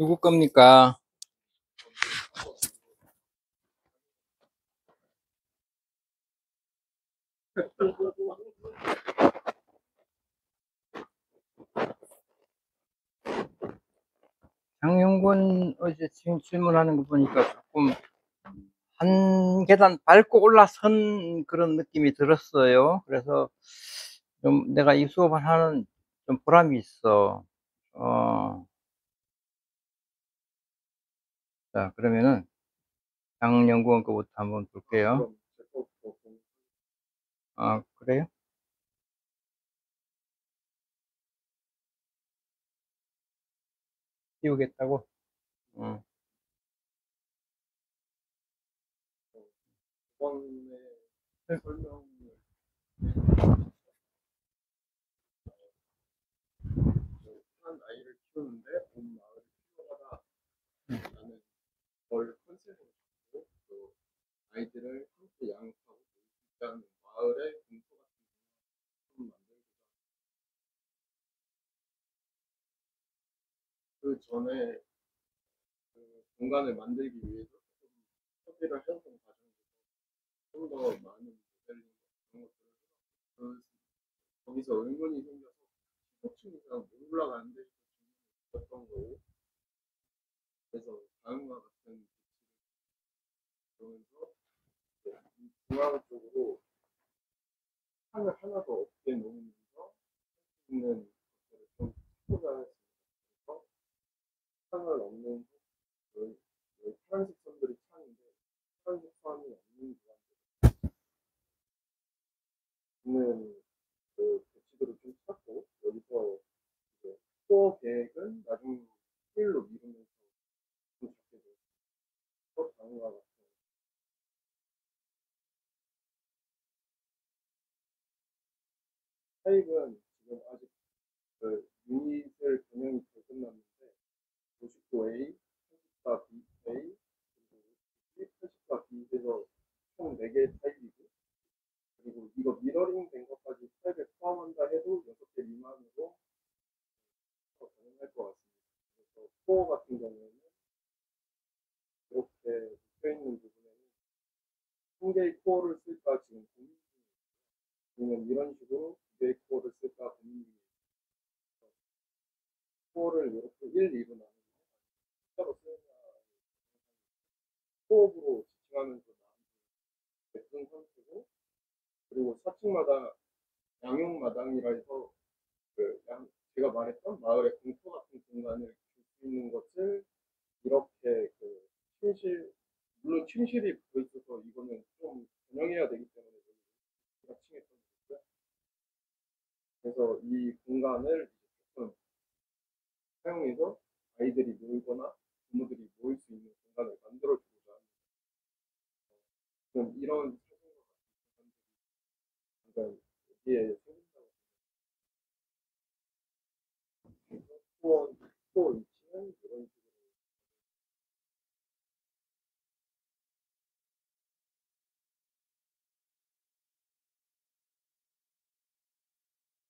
누구 겁니까? 장용건 어제 지금 질문하는 거 보니까 조금 한 계단 밟고 올라선 그런 느낌이 들었어요. 그래서 좀 내가 이 수업을 하는 좀 보람이 있어. 어, 자, 그러면은 장연구원 거부터 한번 볼게요. 아, 그래요? 띄우겠다고? 응.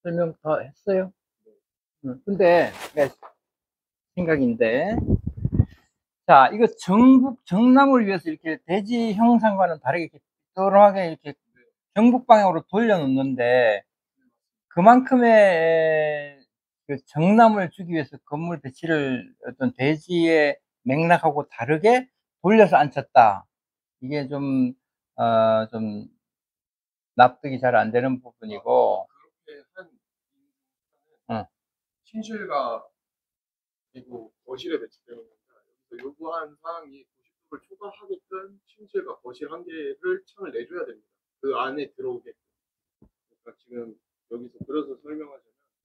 설명 다 했어요? 근데 내 생각인데, 자, 이거 정남을 위해서 이렇게 대지 형상과는 다르게 이렇게 삐뚤하게 이렇게 경북 방향으로 돌려놓는데, 그만큼의 그 정남을 주기 위해서 건물 배치를 어떤 대지의 맥락하고 다르게 돌려서 앉혔다. 이게 좀 납득이 잘 안 되는 부분이고, 어,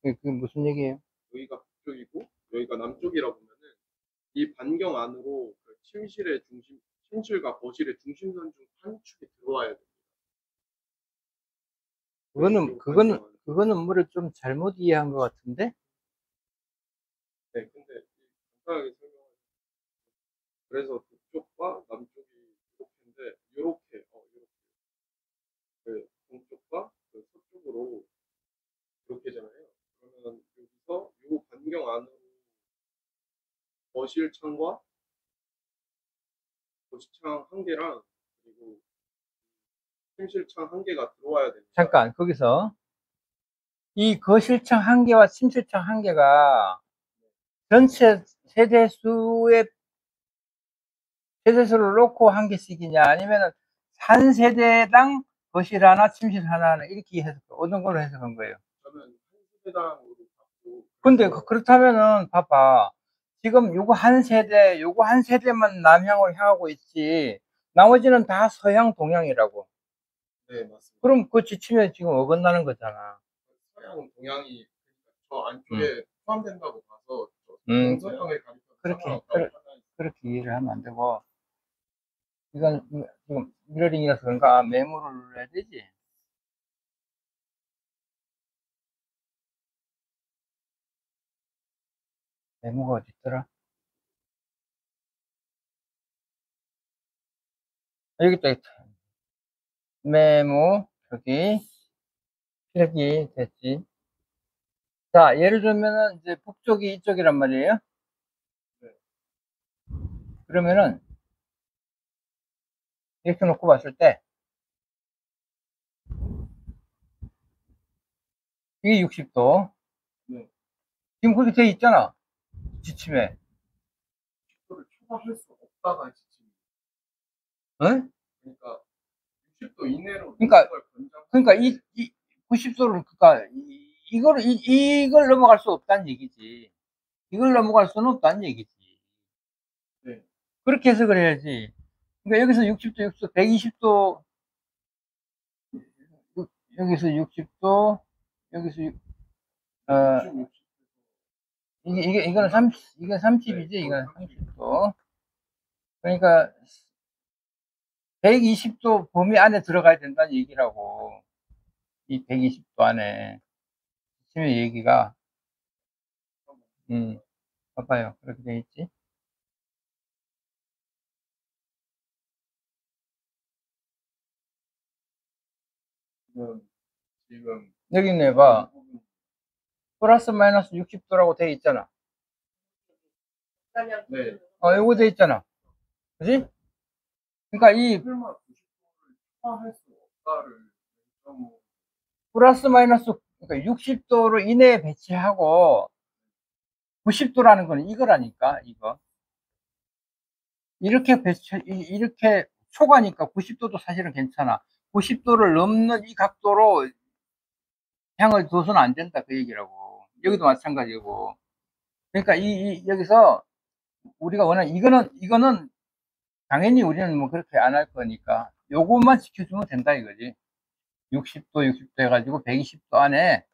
그게 무슨 얘기예요? 그거는 뭐를 좀 잘못 이해한 것 같은데? 거실 창과 거실 창 한 개랑 그리고 침실 창 한 개가 들어와야 됩니다. 잠깐, 거기서. 이 거실창 한 개와 침실창 한 개가 전체 세대수의 세대수를 놓고 한 개씩이냐, 아니면은 한 세대당 거실 하나, 침실 하나, 이렇게 해서 어떤 걸로 해석한 거예요? 저는 한 세대당으로 받고. 근데 그렇다면은 봐봐. 지금 요거 한 세대, 요거 한 세대만 남향으로 향하고 있지. 나머지는 다 서향, 동향이라고. 네, 맞습니다. 그럼 그 지침에 지금 어긋나는 거잖아. 서양 동양이 저 안쪽에 포함된다고 봐서 동서양을 가리켜서 그렇게, 상관없다고 판단했어요. 그렇게 이해를 하면 안 되고. 이건 지금 미러링이라서 그런가 메모를 눌러야 되지. 메모가 어디 있더라? 여기 있다, 있다. 메모, 여기 됐지. 자, 예를 들면은 이제 북쪽이 이쪽이란 말이에요. 네. 그러면은 이렇게 놓고 봤을 때 이게 60도. 네. 지금 그렇게 돼 있잖아. 지침에. 60도를 초과할 수 없다가 지침입니다. 응? 그러니까 60도 이내로 그러니까, 걸 권장. 그러니까 이 90도를, 그러니까 이걸 넘어갈 수 없다는 얘기지. 이걸 넘어갈 수는 없다는 얘기지. 네. 그렇게 해석을 해야지. 그러니까 여기서 60도, 60도, 120도, 여기서 60도, 여기서 이거는 30, 이건 30이지, 이건 30도. 그러니까 120도 범위 안에 들어가야 된다는 얘기라고. 이 120도 안에. 지침의 얘기가. 봐봐요. 그렇게 돼 있지. 지금 여기 내봐. 플러스 마이너스 60도라고 돼 있잖아. 네. 요거 돼 있잖아. 그지? 그러니까 이 설마 90도를 초과할 수 없다를 플러스 마이너스, 그러니까 60도를 이내에 배치하고 90도라는 거는 이거라니까, 이거. 이렇게 초과니까 90도도 사실은 괜찮아. 90도를 넘는 이 각도로 향을 둬서는 안 된다, 그 얘기라고. 여기도 마찬가지고. 그러니까 여기서 우리가 원하는, 이거는 당연히 우리는 뭐 그렇게 안 할 거니까 요것만 지켜주면 된다 이거지. 60도, 60도 해가지고 120도 안에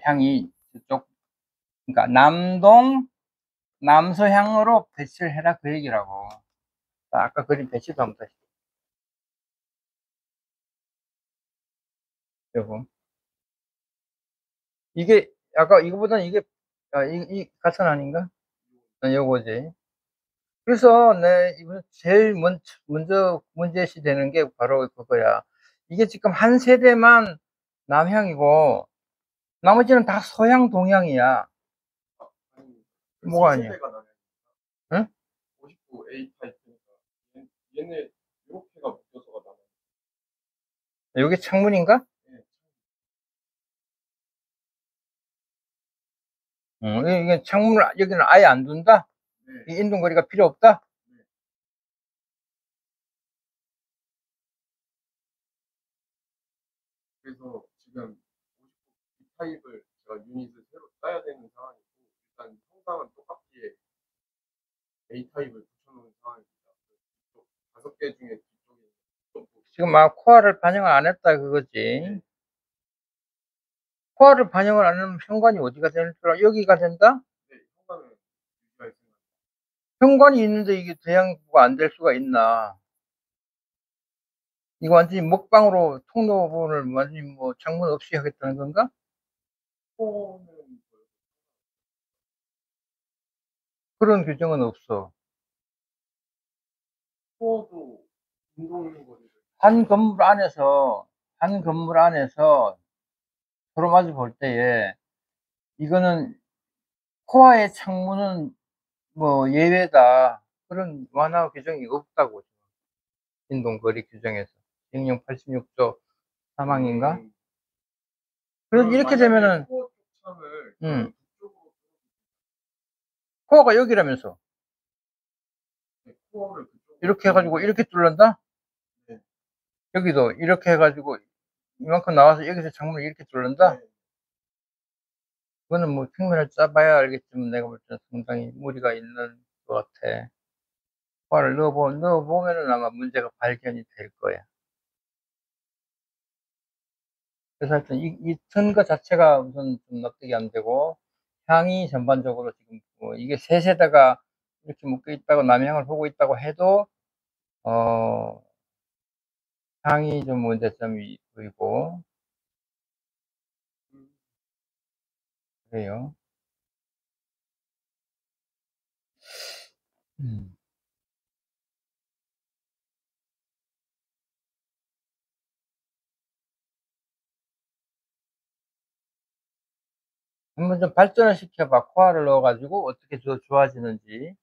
향이 저쪽, 그러니까 남서향으로 배치를 해라, 그 얘기라고. 아까 그림 배치도 한번 다시. 요거. 이게, 아까 이거보다는 이게, 이 가선 아닌가? 요거지. 그래서, 이번 제일 먼저 문제시 되는 게 바로 그거야. 이게 지금 한 세대만 남향이고, 나머지는 다 서향, 동향이야. 뭐가 아니야? 응? 59 A 타입이니까 얘네 이렇게가 묶여서가 나와요. 여기 창문인가? 네. 이게 창문을 여기는 아예 안 둔다? 네. 이 인동거리가 필요 없다? 네. 그래서 지금 59 타입을 제가 유닛을 새로 짜야 되는 상황이고, 일단 형상은 똑같게 A 타입을 붙여놓은 상황입니다. 5개 중에 뒤쪽에 지금 막 코어를 반영을 안 했다 그거지. 네. 코어를 반영을 안 하면 현관이 어디가 되는 줄 알아? 여기가 된다? 네, 현관은 유지가 있습니다. 현관이 있는데 이게 대형부가 안 될 수가 있나? 이거 완전히 먹방으로 통로 부분을 완전히 뭐 창문 없이 하겠다는 건가? 코는 그런 규정은 없어. 코도 운동거리를 한 건물 안에서 서로 마주 볼 때에 이거는 코어의 창문은 뭐 예외다. 그런 완화 규정이 없다고. 인동거리 규정에서. 징역 86조 사망인가? 그래서 그럼 이렇게 만약에 되면은, 코어 쪽 창을 음, 북쪽으로 코어가 여기라면서. 코어를 그쪽으로 이렇게 해가지고 뚫는데, 이렇게 뚫는다? 네, 여기도 이렇게 해가지고 이만큼 나와서 여기서 창문을 이렇게 뚫는다? 네. 그거는 뭐 평면을 짜봐야 알겠지만 내가 볼 때는 상당히 무리가 있는 것 같아. 코어를 넣어보면은 아마 문제가 발견이 될 거야. 그래서 하여튼 이 턴거 자체가 우선 좀 납득이 안 되고, 향이 전반적으로 지금 뭐 이게 셋에다가 이렇게 묶여 있다고 남향을 보고 있다고 해도, 어, 향이 좀 문제점이 보이고, 음, 그래요. 음. 한번 좀 발전을 시켜봐. 코알을 넣어가지고 어떻게 더 좋아지는지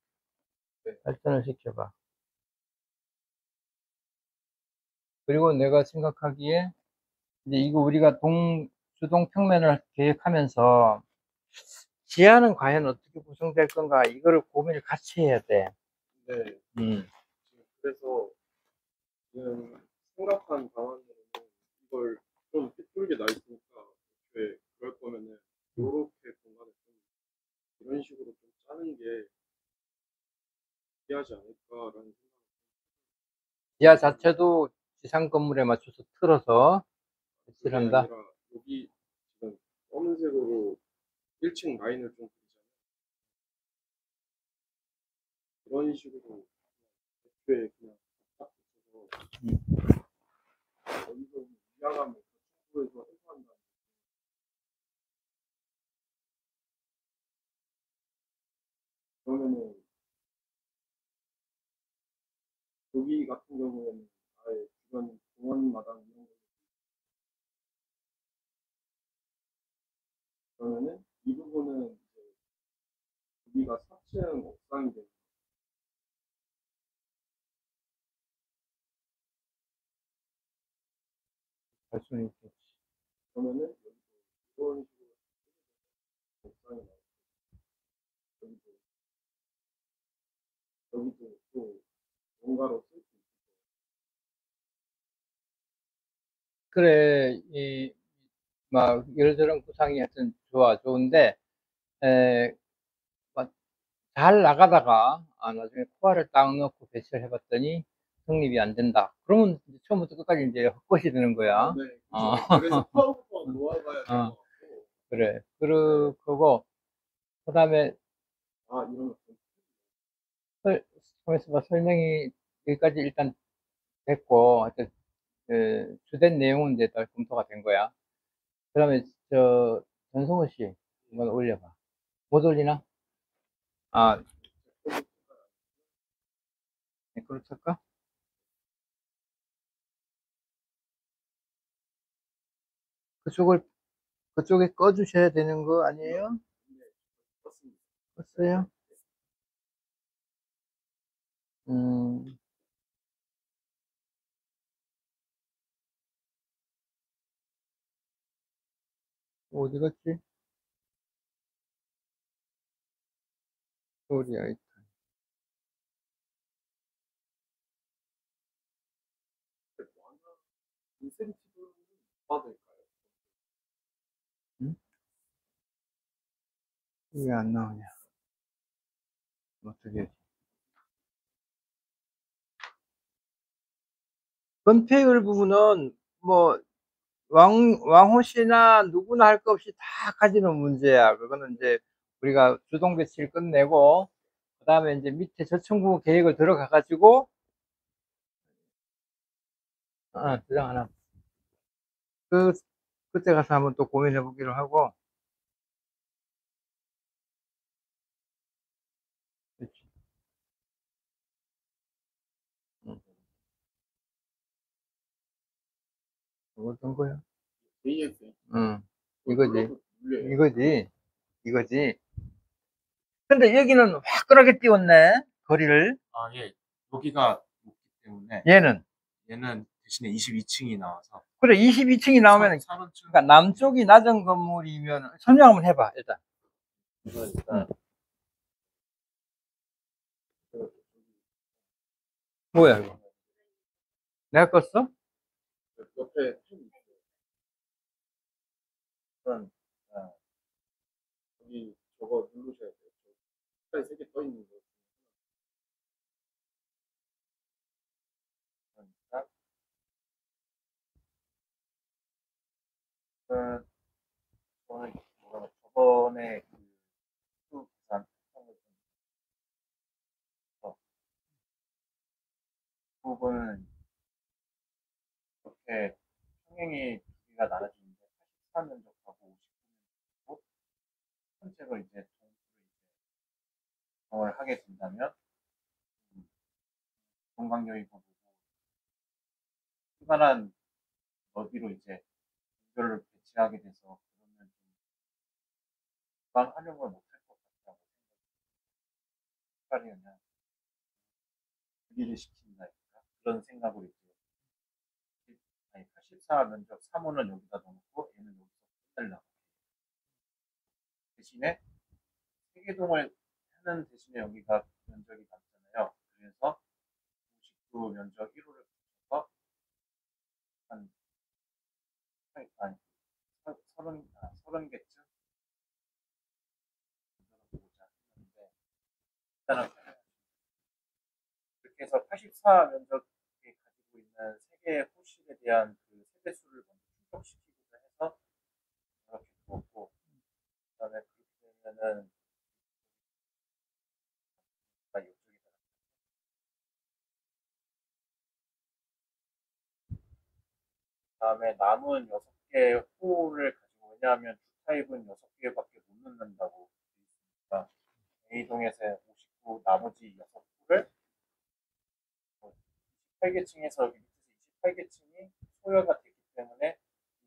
네. 발전을 시켜봐. 그리고 내가 생각하기에 이제 이거 우리가 주동 평면을 계획하면서 지하는 과연 어떻게 구성될 건가 이거를 고민을 같이 해야 돼. 네. 음. 그래서 지금 생각한 방안으로는 이걸 좀 삐뚤게 나 있으니까 왜 그럴 거면은 요렇게 공간을 좀 이런 식으로 좀 짜는 게 유리하지 않을까라는 지하 자체도 지상 건물에 맞춰서 틀어서 그게 배치한다. 아니라 여기 지금 검은색으로 1층 라인을 좀 그리잖아요. 이런 식으로 애초에 그냥 딱 붙여서 음. 여기서 위화감을 중부에서 해소한다. 그러면은 여기 같은 경우에는 아예 주변 공원 마당 이런 거 그러면은 이 부분은 이제 여기가 4층 옥상이 되는 할 수는 있겠지. 그러면은 여기서 이런 식으로 옥상이 나오고 여기도 여기도 또 뭔가로 쓸 수 있고 그래, 막, 이런저런 구상이 하여튼 좋은데, 에, 막 잘 나가다가, 나중에 코알을 딱 넣고 배치를 해봤더니, 성립이 안 된다. 그러면 이제 처음부터 끝까지 이제 헛것이 되는 거야. 네, 어, 그죠. 그래서 처음부터 놓아봐야 될 어, 것 같고 그래. 네. 그러고, 그 다음에, 이런 거 설명이 여기까지 일단 됐고, 하여튼, 주된 내용은 이제 다 검토가 된 거야. 그 다음에, 전성호 씨, 한번 올려봐. 못 올리나? 아, 댓글로 칠까? 그쪽을, 그쪽에 꺼주셔야 되는 거 아니에요? 네, 그렇습니다. 껐어요? 음, 어디 갔지? 소리 아이. 인센티브는 받을까요? 응? 왜 안 나오냐? 어떻게? 건폐율 부분은 뭐 왕호 씨나 누구나 할 거 없이 다 가지는 문제야. 그거는 이제 우리가 주동 배치를 끝내고 그다음에 이제 밑에 저층부 계획을 들어가 가지고 주장 하나 그 그때 가서 한번 또 고민해 보기로 하고. 그렇지. 응. 어떤 거야? AS 응. 그걸 이거지. 눌러도 눌려요. 이거지. 이거지. 근데 여기는 화끈하게 띄웠네, 거리를. 아, 예. 여기가 높기 때문에 얘는. 얘는 대신에 22층이 나와서 그래, 22층이 나오면, 산원층 그러니까 남쪽이 낮은 건물이면, 설명 한번 해봐, 일단. 이거 일단 뭐야, 이거? 내가 껐어? 옆에 펜이 있어요. 일단 아, 여기 저거 누르셔야 돼요. 색깔이 3개 떠 있는 거. 그러니까 그 저는 저번에 그 계산 했던 것 중에서 부분은 이렇게 평행이 두 개가 나눠지는데 84면적하고 59면적하고 선택을 이제 동수를 이제 정을 하게 된다면 동간격이 보고 희한한 너비로 이제 연결을 배치하게 돼서 그러면 좀 금방 활용을 못할 것 같다고 생각이 그냥 분리를 시킨다니까 그런 생각으로 이제 아니 84 면적 3호는 여기다 넣고 얘는 여기서 끝내려고 대신에 세개동을 하는 대신에 여기가 면적이 많잖아요. 그래서 59 면적 1호를 붙여서 한 아니 30개쯤 보자 했는데 일단은 이렇게 해서 84 면적이 가지고 있는 세 개의 호실에 대한 그 세대수를 먼저 충족시키고자 해서 이렇게 두었고 그다음에 그렇게 되면은 이쪽에다가 그다음에 남은 6개의 호를 가지고 왜냐하면 주 타입은 6개밖에 못 넣는다고 되어 있으니까 A동에서 59 나머지 6호를 28개층에서 밑에서 28개층이 소요가 되기 때문에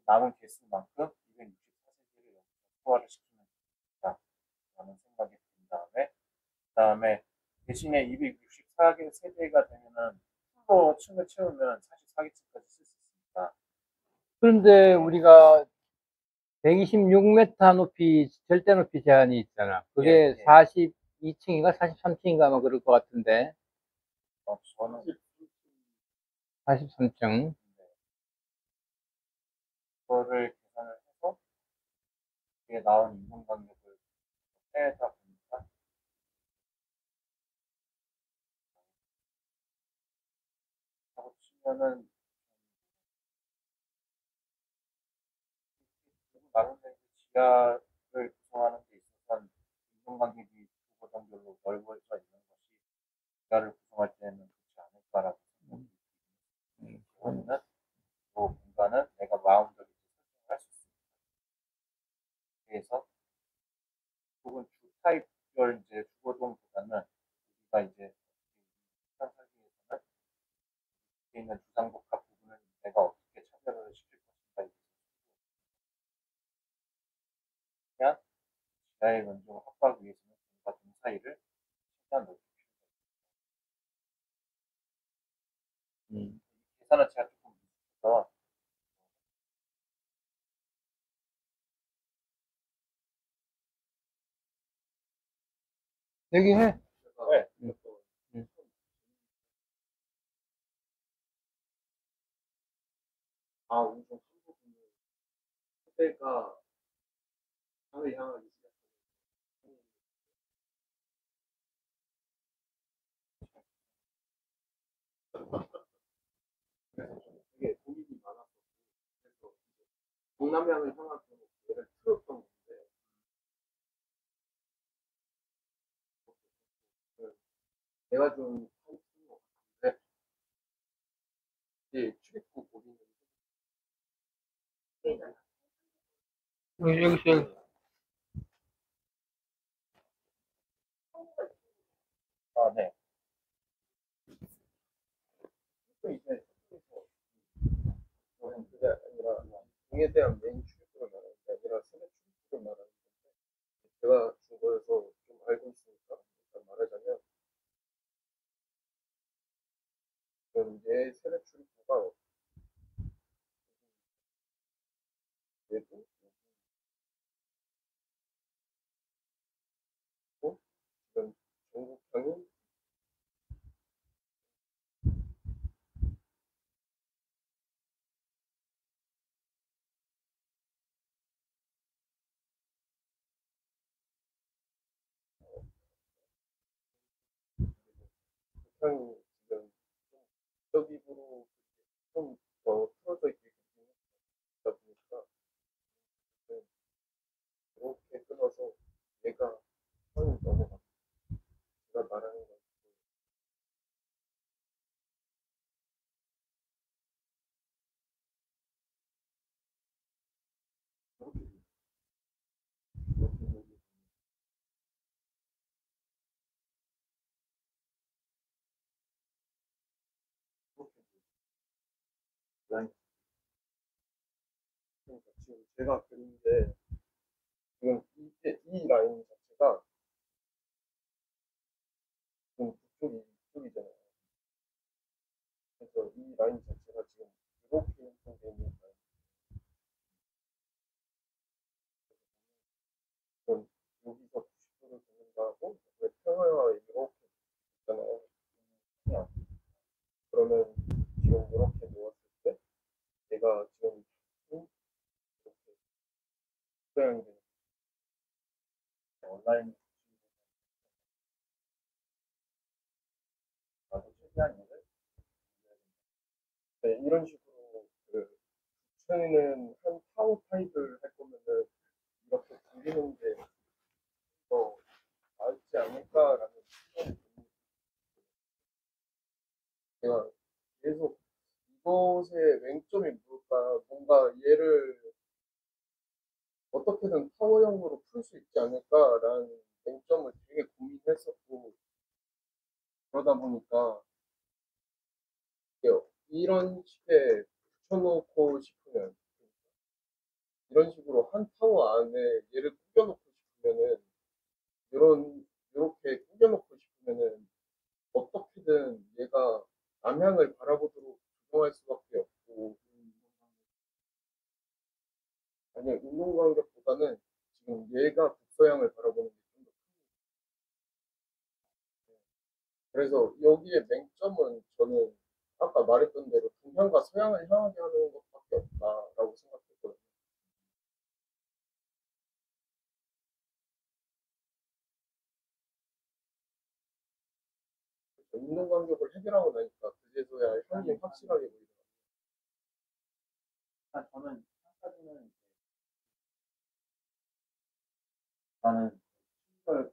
남은 개수만큼 264세대를 여기서 소화를 시키면 된다라는 생각이 든 다음에 대신에 264개 세대가 되면은 풀로 층을 채우면 44개층까지 쓸 수 있으니까 그런데 우리가 126m 높이, 절대 높이 제한이 있잖아. 그게 예, 예. 42층인가 43층인가 아마 그럴 것 같은데. 저는 43층. 그거를 계산을 해서 이게 나온 인공 간격을 빼다 보니까 하고 치면은 나름대로 지하를 구성하는 데 있어서는 인공 간격이 두 고정별로 넓어져 있는 것이 지하를 구성할 때는 좋지 않을까라고 생각이 들면은 그 공간은 내가 마음대로 설정할 수 있습니다. 그래서 혹은 주 타입별 이제 주거동보다는 우리가 이제 상상 설계에서는 이렇게 있는 주상복합 부분을 내가 어떻게 차별을 시킬 것인가 그냥 지하의 면적을 확보하기 위해서는 동과 동 사이를 최대한 넓게 계산은 제가 조금 미스해서 여기 해. 네. 아, 엄청 큰 부분은 그때가 상을 향하기 시작하는 그래서 되게 고민이 많았었고 그래서 이제 동남향을 향하고 얘를 틀었던 건데 내가 좀 한숨 것 같은데 이제 출입구 보기는 여기 있어. 아, 네. 또 이제 저는 그게 아니라 공에 대한 메인 출입구를 말하는 게 아니라 세대 출입구를 말하는 건데 제가 중국에서 좀 알고 있으니까 당연히 북한이 지금 좀 적입으로 좀 더 틀어져 있게 되다 보니까 이렇게 끊어서 얘가 선이 넘어가. 제가 말하는 거. 그러니까 지금 제가 그린데 지금 이 라인 자체가 지금 북쪽이잖아요. 그래서 이 라인 자체가 지금 이렇게 형성되어 있는 라인. 그럼 여기서 90도를 잡는다고 평화가 이렇게 있잖아요. 그냥 그러면 지금 이렇게 놓았을 때 얘가 지금 이렇게 모양이 되는 온라인 나도 최대한 얘를 네, 이런 식으로 그 부천에는 한 타워 타입을 할 거면은 이렇게 돌리는 게 더 낫지 않을까라는 생각이 듭니다. 제가 계속 이것의 맹점이 뭘까? 뭔가 얘를 어떻게든 타워형으로 풀 수 있지 않을까라는 맹점을 되게 고민했었고 그러다 보니까 이런 식의 붙여놓고 싶으면 이런 식으로 한 타워 안에 얘를 꾸겨놓고 싶으면은 이렇게 꾸겨놓고 싶으면은 어떻게든 얘가 남향을 바라보도록 조정할 수밖에 없고 아니 운동간격보다는 지금 얘가 북서향을 바라보는 게 좀 더 그래서 여기에 맹점은 저는 아까 말했던 대로 동향과 서향을 향하게 하는 것밖에 없다라고 생각했거든요. 운동 간격을 해결하고 나니까 그제서야 향이 확실하게 보이더라고요. 일단 저는 한 가지는 나는 신발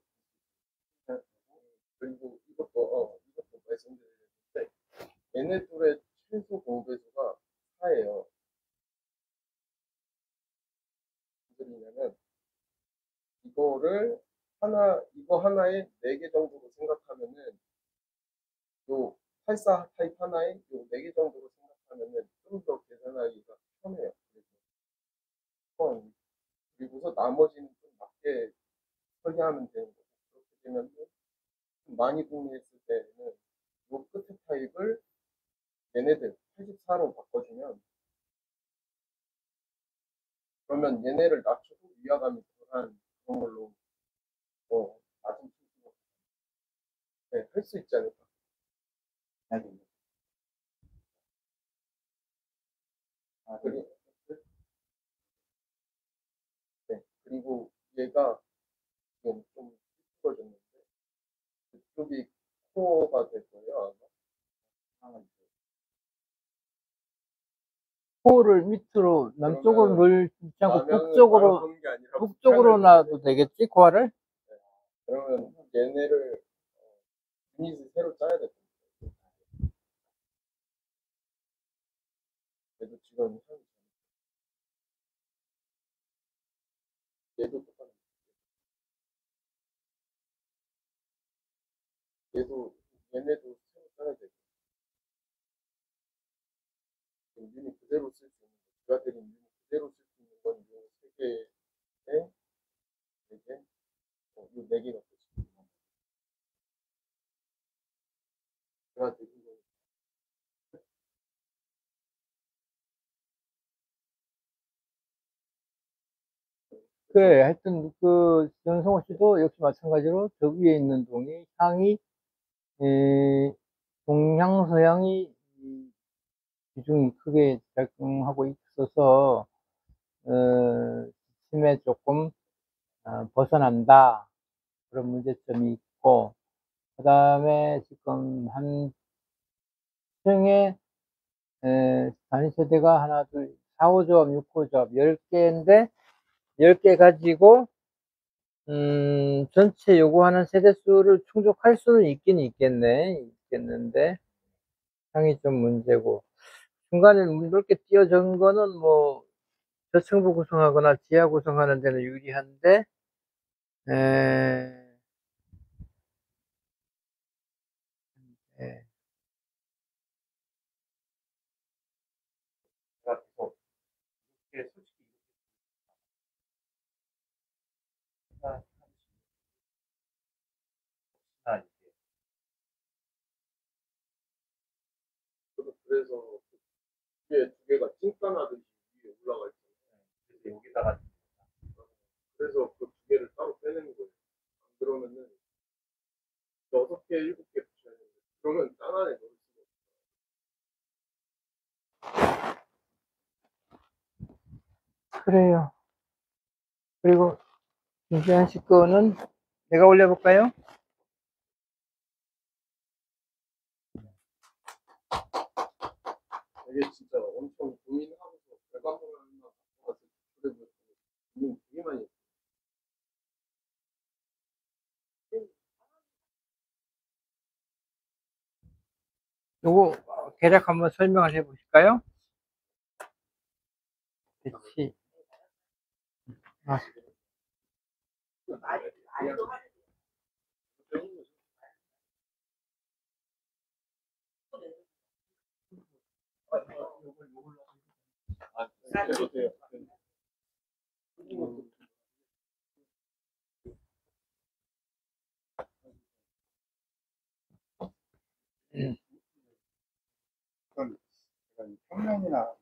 그리고 이것도 말씀드리는데 얘네 둘의 최소 공배수가 4예요. 그러면은 이거 하나에 4개 정도로 생각하면은 요 84 타입 하나에 요 4개 정도로 생각하면은 좀 더 계산하기가 편해요. 그리고서 나머지는 좀 낮게 설계하면 되는 거고 그렇게 되면 좀 많이 공유했을 때는 요 끝에 타입을 얘네들 84로 바꿔주면 그러면 얘네를 낮춰도 위화감이 덜한 그런 걸로 낮은 수준으로 할 수 있지 않을까. 알겠네. 그리고, 그리고 얘가 지금 좀 삐뚤어졌는데 그쪽이 코어가 될 거예요 아마. 코를 밑으로 남쪽으로 그러면 늘지 않고 남향을 북쪽으로 바라보는 게 아니라 북쪽으로 북향을 놔도 되겠지, 코알을? 그러면 얘네를 유닛을 새로 짜야 될 겁니다. 얘도 지금 얘도 똑같아. 얘네도 새로 짜야 되고 유닛 그대로 쓸 수 있는 거. 제가 드린 유닛 그대로 쓸 수 있는 건 이 세 개에 네 개, 이 네 개가 됐습니다. 제가 드린 거 그래, 하여튼, 그, 전성호 씨도 역시 마찬가지로 저 위에 있는 동이 향이 이 동양 서양이 이 비중이 크게 작용하고 있어서 지침에 조금 벗어난다 그런 문제점이 있고, 그 다음에 지금 한 층에 단위 세대가 하나, 둘, 4, 5조합, 6호조합 10개인데 10개 가지고 전체 요구하는 세대수를 충족할 수는 있겠는데 상이 좀 문제고, 중간에 넓게 띄어진 거는 뭐 저층부 구성하거나 지하 구성하는 데는 유리한데, 에, 예. 제가 계속 이렇게 솔직히 이렇게 혹시나 이렇게 저도 그래서 위에 두 개가 찐따나듯이 위에 올라가 있잖아요. 그래서 여기다가 그래서 그 두 개를 따로 빼내는 거예요. 안 그러면은 6개, 7개 붙여야 되는데 그러면 딴 안에 넣을 수가 그래요. 그리고 김재한 씨 거는 내가 올려볼까요? 되게 진짜 엄청 고민하면서 결과물을 하나 갖고 가서 그래 보니까 고민 되게 많이 했어요. 요거 대략 한번 설명을 해 보실까요? 그치. 아, 음, 어떤 그런 평면이나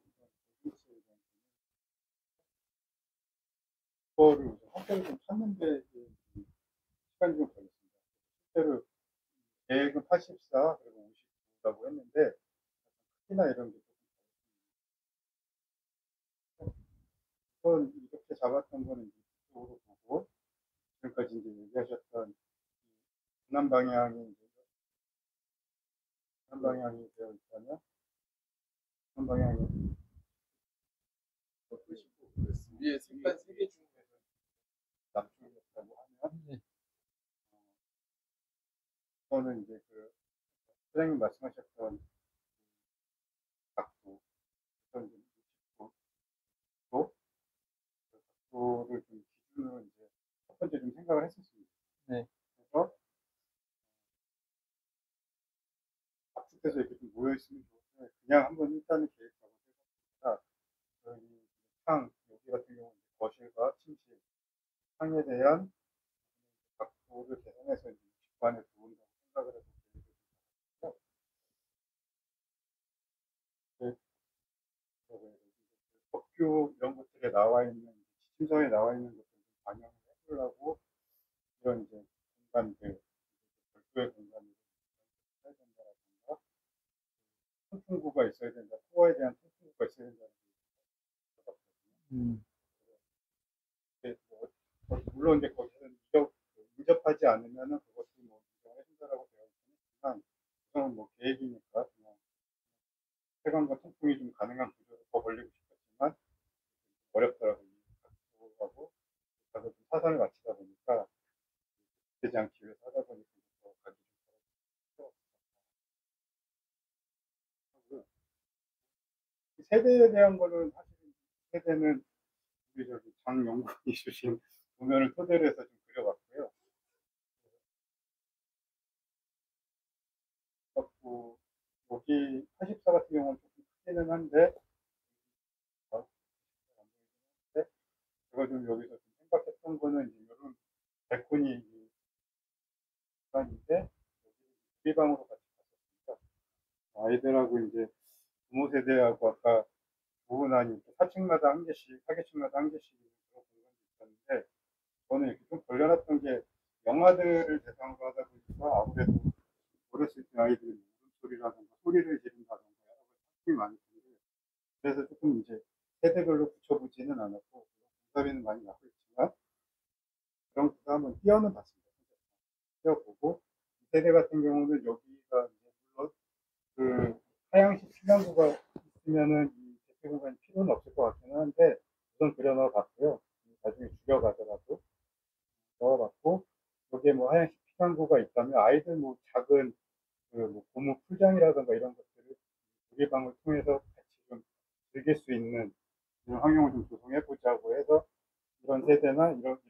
그거를 학교를 좀 찾는데 시간이 좀 걸렸습니다. 실제로 계획은 84 그리고 59라고 했는데 크기나 이런 게 우선 이렇게 잡았던 거는 이쪽으로 보고 지금까지 이제 얘기하셨던 남남 방향이 남남 방향이 되어 있다면 남남 방향이 위에 색깔 3개 중에서 남쪽이었다고 하면 네. 저는 이제 그 선생님 말씀하셨던 각도, 어떤 좀 각도, 그 각도를 좀 기준으로 이제 첫 번째 좀 생각을 했었습니다. 네. 그래서 압축해서 이렇게 좀 모여 있으면 좋은데 그냥 한번 일단은 계획하고 생각합니다. 여기 창 여기 같은 경우는 거실과 침실 창에 대한 각도를 계산해서 이제 60반에 들어온다고 생각을 해서 법규 이런 것들에 나와 있는 지침서에 나와 있는 것들을 반영을 해보려고 이런 이제 공간들 별도의 공간을 해야 된다라든가 통풍구가 있어야 된다, 코어에 대한 통풍구가 있어야 된다는 음, 물론 이제 거기는 인접하지 않으면은 그것도 뭐 인정을 해준다라고 되어 있지만 우선은 뭐 계획이니까 그냥 폐광과 통풍이 좀 가능한 구조로 더 벌리고 싶었지만 어렵더라고요. 하고 가서 좀 사선을 맞추다 보니까 되지 않기 위해서 하다 보니까 더 가기 좀 어렵고 세대에 대한 거는 사실 세대는 우리 저기 장영국이 주신 도면을 토대로 해서 좀 그려봤고요. 그래갖고 여기 84 같은 경우는 조금 크기는 한데 제가 좀 여기서 좀 생각했던 거는 이제 이런 발코니 공간인데 유리방으로 같이 갔었습니다. 아이들하고 이제 부모 세대하고 아까 부부난이 4층마다 한 개씩, 4개층마다 한 개씩 그런 공간이 있었는데 저는 이렇게 좀 걸려놨던 게 영화들을 대상으로 하다 보니까 아무래도 어렸을 한번 뛰어는 봤습니다. 뛰어보고 이 세대 같은 경우는 여기가 이제 물론 그 하향식 피난구가 있으면은 이 대체 공간이 필요는 없을 것 같기는 한데 우선 그려넣어 봤고요. 나중에 줄여가더라도 넣어봤고 여기에 뭐 하향식 피난구가 있다면 아이들 뭐 작은 그 뭐 고무 풀장이라든가 이런 것들을 놀이방을 통해서 같이 좀 즐길 수 있는 이런 환경을 좀 조성해 보자고 해서 이런 세대나 이런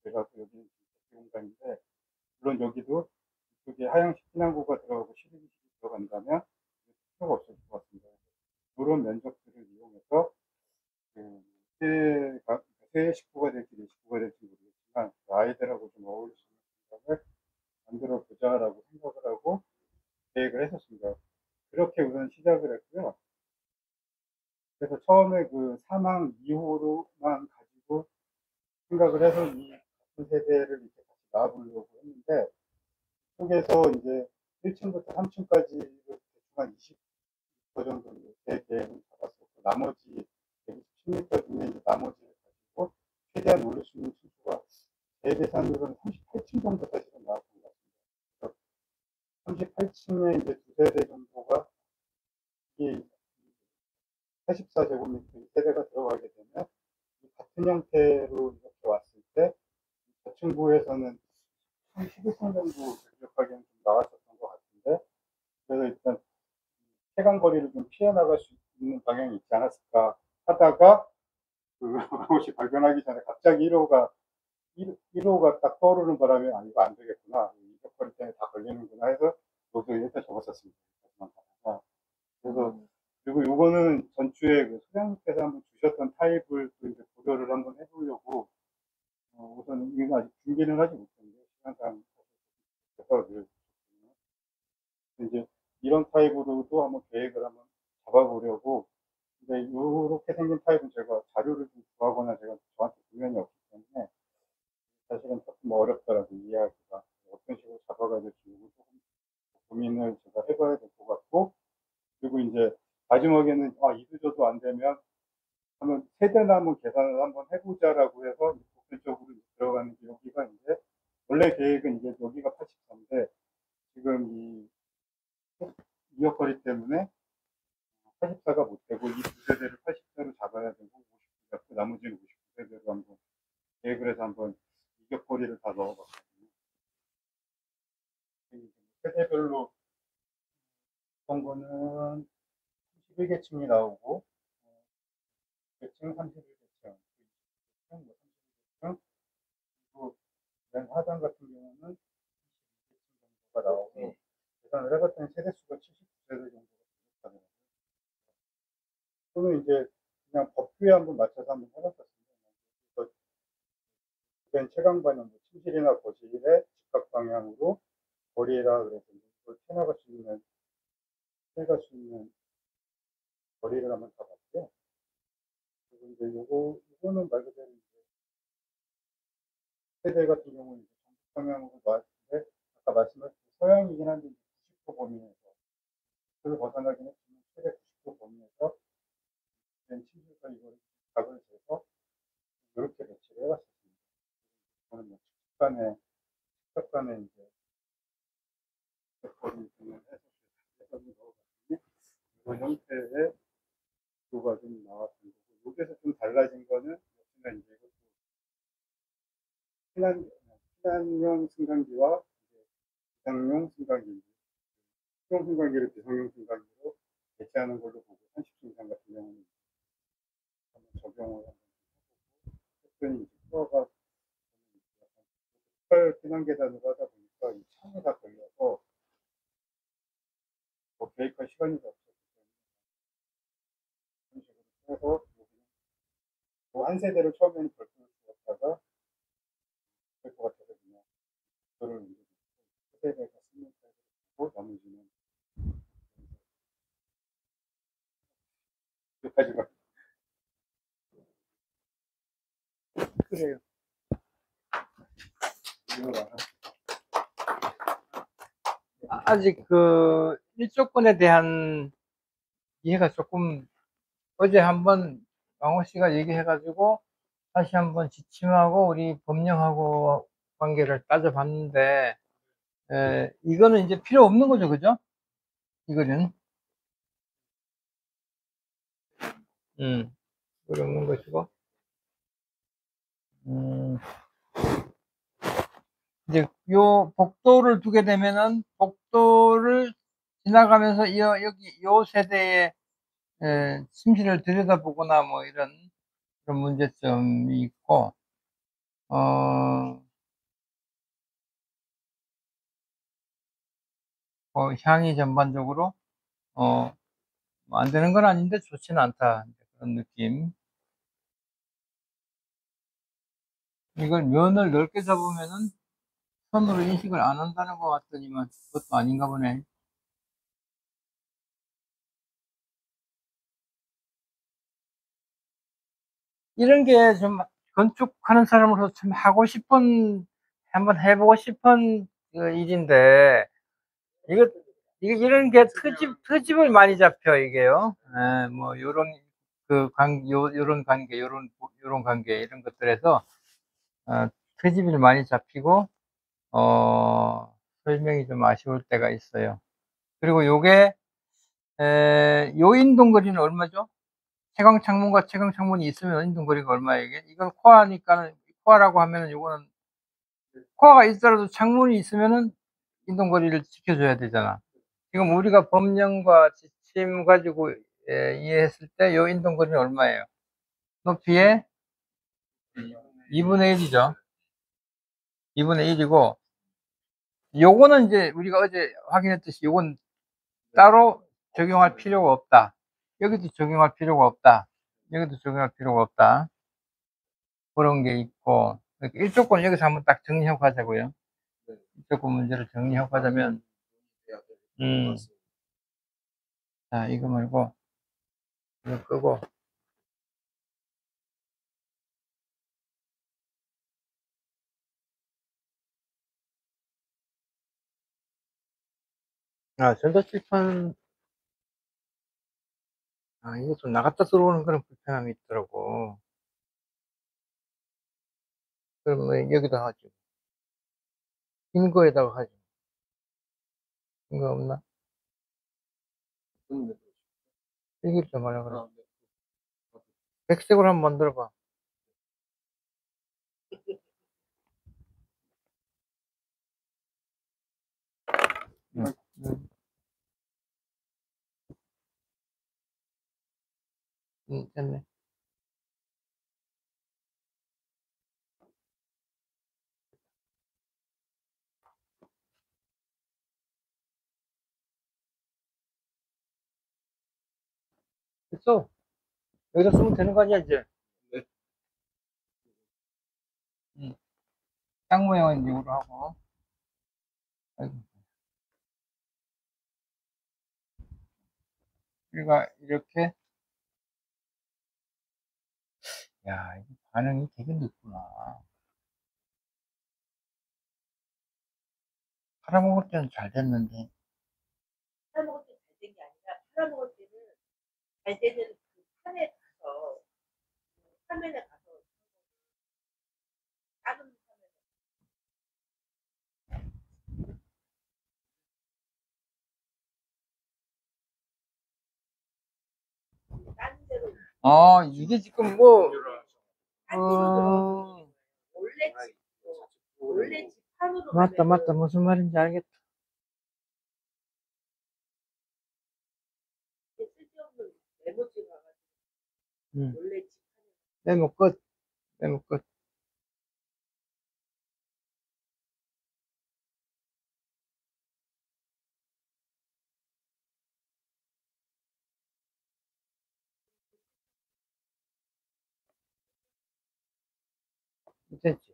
것들 갖고 여기는 대체 공간인데 물론 여기도 이쪽에 하향식 피난구가 들어가고 시리즈가 들어간다면 필요가 없을 것 같습니다. 이런 면적들을 이용해서 새 식구가 될지 내 식구가 될지 모르겠지만 그 아이들하고 좀 어울릴 수 있는 공간을 만들어 보자라고 생각을 하고 계획을 했었습니다. 그렇게 우선 시작을 했고요. 그래서 처음에 그 3항 2호로만 가지고 생각을 해서 이 같은 세대를 이렇게 같이 나와보려고 했는데 속에서 이제 1층부터 3층까지 대충 한 20% 정도 계획을 잡았었고 나머지 120m 중에 이제 나머지를 가지고 최대한 올릴 수 있는 층수가 제 계산으로는 38층 정도 사실은 나왔던 것 같습니다. 38층에 이제 두 세대 정도가 이 84제곱미터 세대가 들어가게 되면 같은 형태로 이렇게 왔을 때 저층부에서는 11층 정도 간격하게는 좀 나왔었던 것 같은데 그래서 일단 최강 거리를 좀 피해 나갈 수 있는 방향이 있지 않았을까 하다가 그 혹시 발견하기 전에 갑자기 1호가 딱 떠오르는 바람에 아 이거 안 되겠구나 이격거리 때문에 다 걸리는구나 해서 여기서 일단 적었었습니다. 그래서 그리고 요거는 전주에 그 소장님께서 한번 주셨던 타입을 또 이제 고려를 한번 해보려고 우선 이건 아직 준비는 하지 못했는데 시간상 그래서 이제 이런 타입으로도 한번 계획을 한번 잡아보려고 근데 이렇게 생긴 타입은 제가 자료를 좀 구하거나 제가 저한테 구현이 없기 때문에 사실은 조금 어렵더라고요 이해하기가 어떤 식으로 잡아가야 될지 조금 고민을 제가 해봐야 될 것 같고 그리고 이제 마지막에는 이도저도 안 되면 한번 세대나 한번 계산을 한번 해보자라고 해서 보편적으로 들어가는 게 여기가 이제 원래 계획은 이제 여기가 84인데 지금 이 이역거리 때문에 84가 못 되고 이 두 세대를 80대로 잡아야 되고 50대 잡고 나머지는 59세대로 한번 계획을 해서 한번 이격거리를 다 넣어봤거든요. 세대별로 어떤 거는 31계층이 나오고 2계층, 31계층, 20계층, 31계층 그리고 맨 하단 같은 경우는 22계층 정도가 나오고 계산을 해봤더니 세대수가 79세대 정도가 부족하더라고요. 또는 이제 그냥 법규에 한번 맞춰서 한번 해봤었습니다. 그래서 주변 채광반영, 침실이나 거실의 직각 방향으로 거리라 그래서 이걸 피해갈 수 있는 거리를 한번 잡았고요. 그리고 이제 요거는 말 그대로 이제 세대 같은 경우는 이제 정북 방향으로 나왔는데 아까 말씀하신 서양이긴 한데 90도 범위에서 그걸 벗어나긴 했지만 최대 90도 범위에서 침실과 이걸 각을 재서 이렇게 배치를 해봤었습니다. 저는 뭐 직각간에 이제 거리 등을 해서 넣어봤더니 이런 형태의 구가 좀 나왔던 거고 여기서 좀 달라진 거는 역시나 이제 피난용 승강기와 비상용 승강기, 수용 승강기를 비상용 승강기로 대체하는 걸로 보고 30층 이상 같은 경우는 한번 적용을 한번 해보고 했더니 이제 프로가 특별 피난 계단으로 하다 보니까 이 창이 다 걸려서 뭐 계획할 시간이 없었기 때문에 그런 식으로 해서 한 세대를 처음에는 별도로 주었다가 될 것 같아서 그냥 그거를 이제 세대가 쓰는 타입으로 보고 나머지는 여기까지가 그래요. 이거라. 아직 그 일조권에 대한 이해가 조금 어제 한번 왕호 씨가 얘기해가지고 다시 한번 지침하고 우리 법령하고 관계를 따져봤는데, 이거는 이제 필요 없는 거죠, 그죠? 이거는. 필요 없는 것이고. 음, 이제 요 복도를 두게 되면은 복도를 지나가면서 여기 요 세대의 심신을 들여다보거나 뭐 이런 그런 문제점이 있고, 향이 전반적으로 뭐안 되는 건 아닌데 좋지는 않다 그런 느낌. 이걸 면을 넓게 잡으면은 선으로 인식을 안 한다는 것 같더니만 그것도 아닌가 보네. 이런 게 좀 건축하는 사람으로서 참 하고 싶은, 한번 해보고 싶은 그 일인데, 이거, 이런 게 트집을 많이 잡혀, 이게요. 뭐, 요런 관계, 요런 관계, 이런 것들에서, 트집이 많이 잡히고, 설명이 좀 아쉬울 때가 있어요. 그리고 요게, 요인동거리는 얼마죠? 채광창문과 채광창문이 있으면 인동거리가 얼마예요, 이게? 이건 코어니까는, 코어라고 하면은 요거는, 코어가 있더라도 창문이 있으면은 인동거리를 지켜줘야 되잖아. 지금 우리가 법령과 지침 가지고 이해했을 때 요 인동거리는 얼마예요? 높이의 2분의 1이죠. 2분의 1이고, 요거는 이제 우리가 어제 확인했듯이 요건 따로 적용할 필요가 없다. 여기도 적용할 필요가 없다. 여기도 적용할 필요가 없다. 그런 게 있고, 일조권 여기서 한번 딱 정리하고 가자고요. 일조권 문제를 정리하고 가자면, 자, 이거 말고, 이거 끄고, 전자칠판, 이것도 나갔다 들어오는 그런 불편함이 있더라고. 그럼 뭐 여기다 하죠. 긴 거에다가 하죠. 긴 거 없나? 이게 좀 말라 그래. 백색으로 한번 만들어봐. 응. 됐네. 됐어. 여기다 쓰면 되는 거 아니야, 이제? 네. 땅 모양은 이으로 하고. 아이고. 우리가 이렇게, 야, 이거 반응이 되게 늦구나. 팔아먹을 때는 잘 됐는데. 팔아먹을 때 잘 된 게 아니라 팔아먹을 때는 잘 되는 그 판에 가서 화면에 가서 작은 화면에 딴 데로 이게 지금 뭐, 딴 데로 들어가서 원래 원래 집판으로 맞다. 가면은 무슨 말인지 알겠다. 쓸데없는 메모지 가가지고 응. 원래 집판에 메모 끝. 메모 끝. 됐지.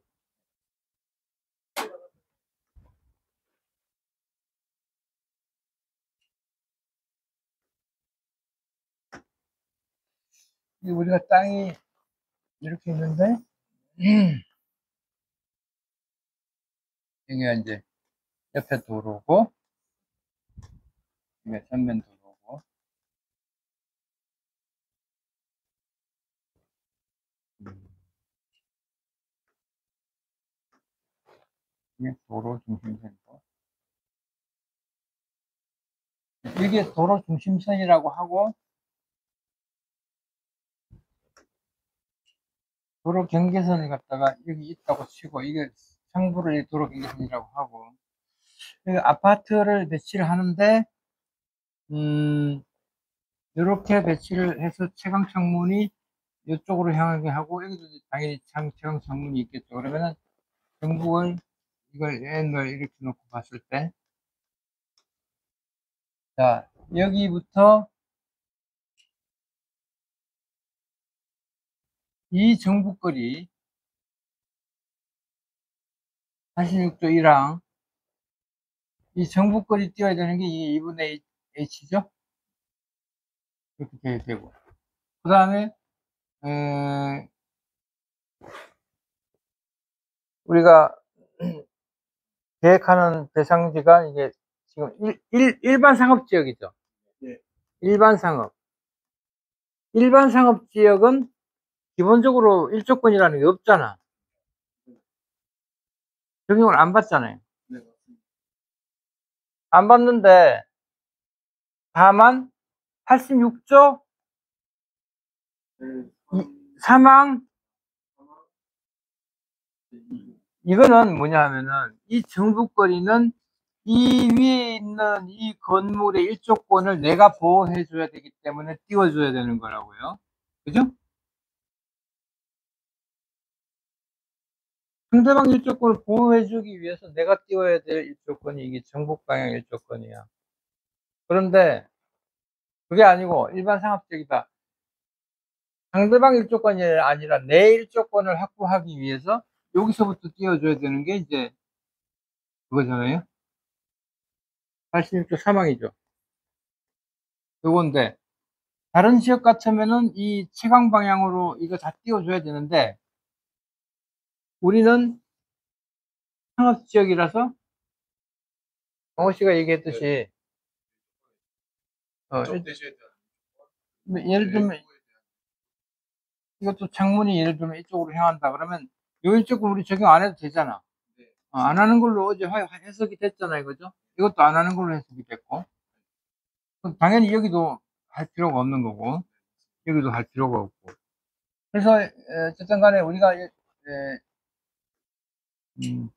우리가 땅이 이렇게 있는데, 이게 이제 옆에 도로고, 이게 전면 도로고, 이게 도로 중심선이고, 이게 도로 중심선이라고 하고, 도로 경계선을 갖다가 여기 있다고 치고, 이게 상부를 도로 경계선이라고 하고, 여기 아파트를 배치를 하는데, 이렇게 배치를 해서 채광 창문이 이쪽으로 향하게 하고, 여기도 당연히 채광 창문이 있겠죠. 그러면은 전국을 이걸 N을 이렇게 놓고 봤을 때, 자, 여기부터 이 정북거리 46도 1항, 이 정북거리 띄워야 되는 게 이게 2분의 H죠? 이렇게 돼야 되고. 그 다음에, 우리가 계획하는 대상지가 이게 지금 일반 상업지역이죠. 예. 일반 상업. 일반 상업지역은 기본적으로 일조권이라는 게 없잖아. 적용을 안 받잖아요. 네, 맞습니다. 안 받는데, 다만 86조 네, 3항, 네, 이거는 뭐냐 하면은, 이 정북거리는 이 위에 있는 이 건물의 일조권을 내가 보호해줘야 되기 때문에 띄워줘야 되는 거라고요. 그죠? 상대방 일조권을 보호해주기 위해서 내가 띄워야 될 일조권이 이게 정북방향 일조권이야. 그런데 그게 아니고 일반 상업적이다. 상대방 일조권이 아니라 내 일조권을 확보하기 위해서 여기서부터 띄워줘야 되는 게 이제 그거잖아요. 86조 3항이죠. 요건데, 다른 지역 같으면은 이 채광 방향으로 이거 다 띄워줘야 되는데, 우리는 상업지역이라서, 정호 씨가 얘기했듯이, 접대시에 대한 예를 들면, 이것도 창문이 예를 들면 이쪽으로 향한다 그러면, 요 이쪽은 우리 적용 안 해도 되잖아. 네. 안 하는 걸로 어제 해석이 됐잖아요. 그죠? 이것도 안 하는 걸로 해석이 됐고. 그럼 당연히 여기도 할 필요가 없는 거고, 여기도 할 필요가 없고. 그래서, 어쨌든 간에 우리가, 음,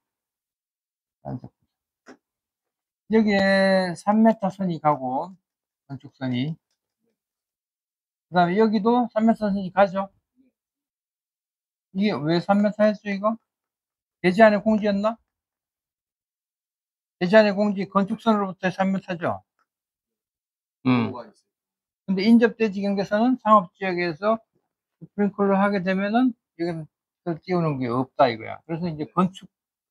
여기에 3m 선이 가고, 건축선이. 그 다음에 여기도 3m 선이 가죠. 이게 왜 3m 했죠, 이거? 대지안의 공지였나? 대지안의 공지 건축선으로부터 3m죠. 도로가 있어요. 근데 인접대지 경계선은 상업지역에서 스프링클러 하게 되면은, 여기는 그걸 띄우는 게 없다, 이거야. 그래서 이제 건축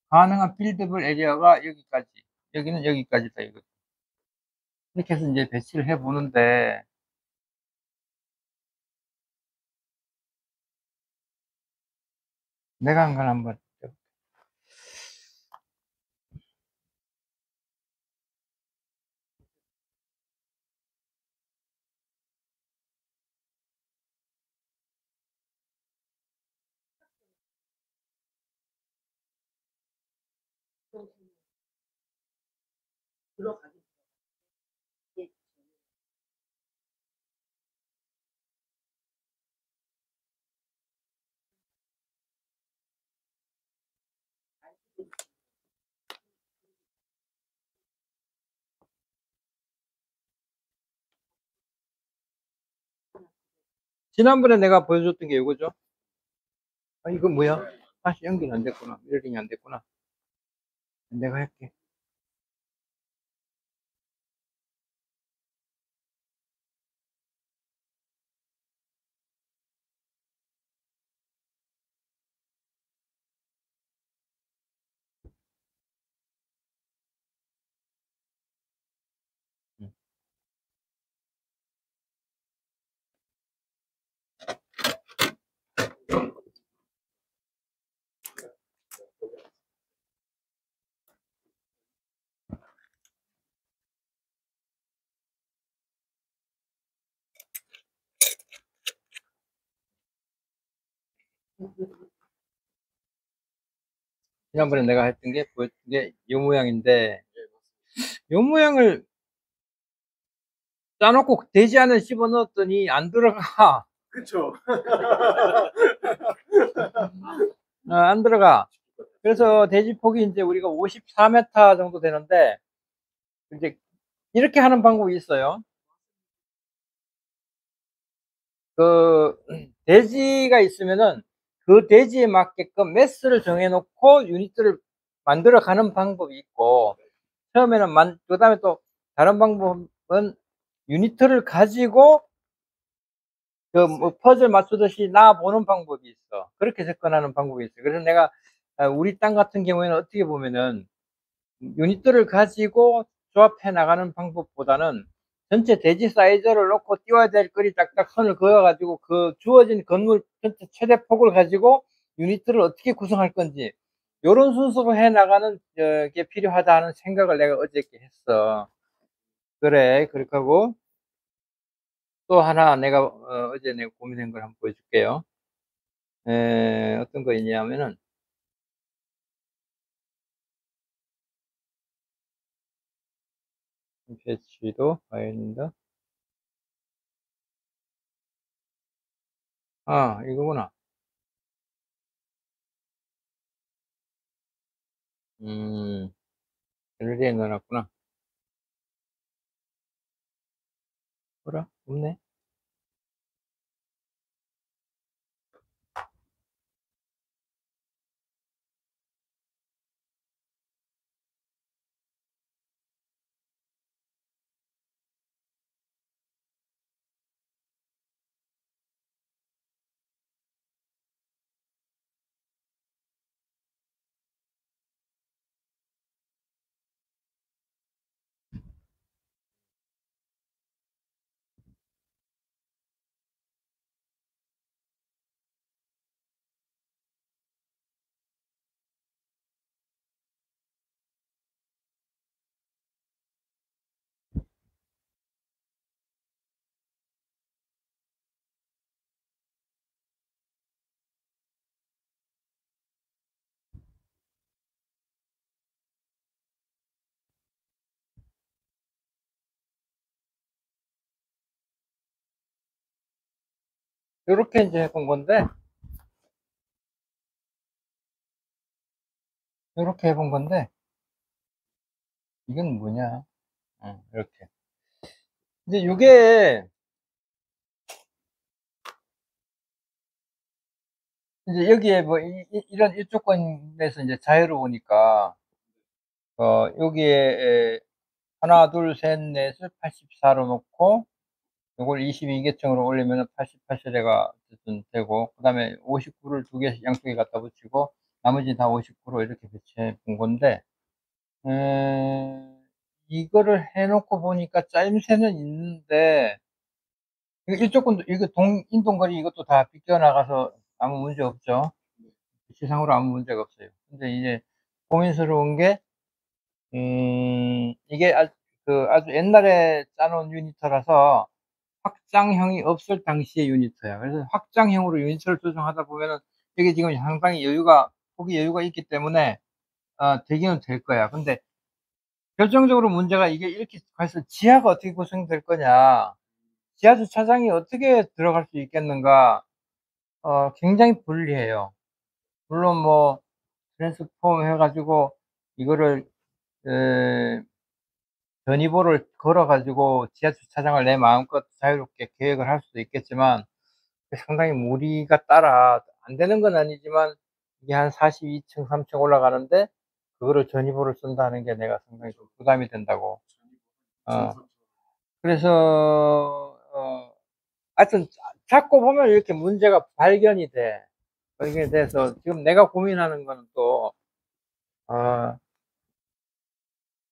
가능한 빌드블 에리어가 여기까지, 여기는 여기까지다, 이거. 이렇게 해서 이제 배치를 해 보는데, 내가 한 걸 한번 들어가기 전에 지난번에 내가 보여줬던 게 이거죠. 아, 이거 뭐야? 다시 연결 안 됐구나. 미러링이 안 됐구나. 내가 할게. 지난번에 내가 했던 게 보였던 게 요 모양인데 예, 맞습니다. 요 모양을 짜놓고 되지 않은 씹어 넣었더니 안 들어가. 그쵸. 안 들어가. 그래서 돼지폭이 이제 우리가 54m 정도 되는데 이제 이렇게 하는 방법이 있어요. 그 돼지가 있으면은 그 돼지에 맞게끔 매스를 정해놓고 유니트를 만들어 가는 방법이 있고, 처음에는 그 다음에 또 다른 방법은 유니트를 가지고 그 뭐 퍼즐 맞추듯이 나 보는 방법이 있어. 그렇게 접근하는 방법이 있어. 그래서 내가 우리 땅 같은 경우에는 어떻게 보면은 유니트를 가지고 조합해 나가는 방법보다는 전체 대지 사이즈를 놓고 띄워야 될 거리 딱딱 선을 그어 가지고 그 주어진 건물 전체 최대 폭을 가지고 유니트를 어떻게 구성할 건지 요런 순서로 해 나가는 게 필요하다 하는 생각을 내가 어저께 했어. 그래, 그렇게 하고 또 하나 내가 어제 내가 고민한 걸 한번 보여줄게요. 어떤 거 있냐면은 패치도 파일인다. 아, 이거구나. 갤러리에 넣어놨구나. 뭐라? 없네. 요렇게 이제 해본 건데, 요렇게 해본 건데, 이건 뭐냐? 이렇게. 이제 요게, 이제 여기에 뭐, 이런, 이쪽 건에서 이제 자유로우니까, 여기에, 하나, 둘, 셋, 넷을 84로 놓고, 요걸 22계층으로 올리면 88세대가 어쨌든 되고, 그 다음에 59를 두 개씩 양쪽에 갖다 붙이고, 나머지 다 59로 이렇게 배치해 본 건데, 이거를 해놓고 보니까 짜임새는 있는데, 이쪽 건도, 이거 인동거리 이것도 다 비껴나가서 아무 문제 없죠. 시상으로 아무 문제가 없어요. 근데 이제 고민스러운 게, 이게 아주 옛날에 짜놓은 유니터라서 확장형이 없을 당시의 유니터야. 그래서 확장형으로 유니터를 조정하다 보면은 이게 지금 상당히 폭이 여유가 있기 때문에, 되기는 될 거야. 근데 결정적으로 문제가 이게 이렇게 가서 지하가 어떻게 구성될 거냐, 지하 주차장이 어떻게 들어갈 수 있겠는가, 굉장히 불리해요. 물론 뭐 트랜스폼 해가지고 이거를 전이보를 걸어가지고 지하 주차장을 내 마음껏 자유롭게 계획을 할 수도 있겠지만 상당히 무리가 따라 안 되는 건 아니지만 이게 한 42층, 3층 올라가는데 그거를 전이보를 쓴다는 게 내가 상당히 좀 부담이 된다고. 어, 그래서 하여튼 찾고 보면 이렇게 문제가 발견이 돼. 발견이 돼서 지금 내가 고민하는 거는 또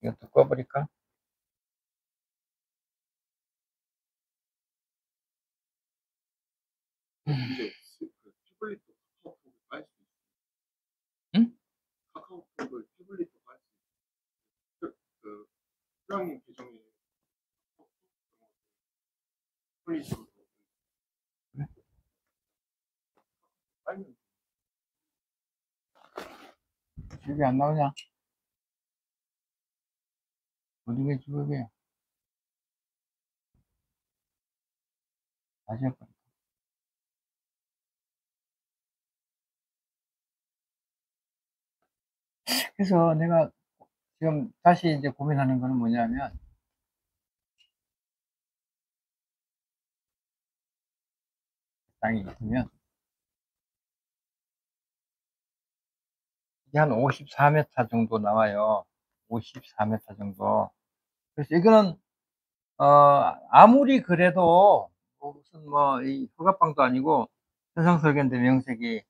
이것도 꺼버릴까? 이제 그 태블릿도 카카오톡을 깔 수 있어요. 응? 카카오톡을 태블릿도 깔 수 있어요. 그 휴양림 계정에 태블릿으로 깔면 집이 안 나오냐? 어디게 집에? 다시 해봐. 그래서 내가 지금 다시 이제 고민하는 거는 뭐냐면, 땅이 있으면, 이게 한 54m 정도 나와요. 54m 정도. 그래서 이거는, 아무리 그래도, 무슨 이 허가방도 아니고, 현상설계인데 명색이,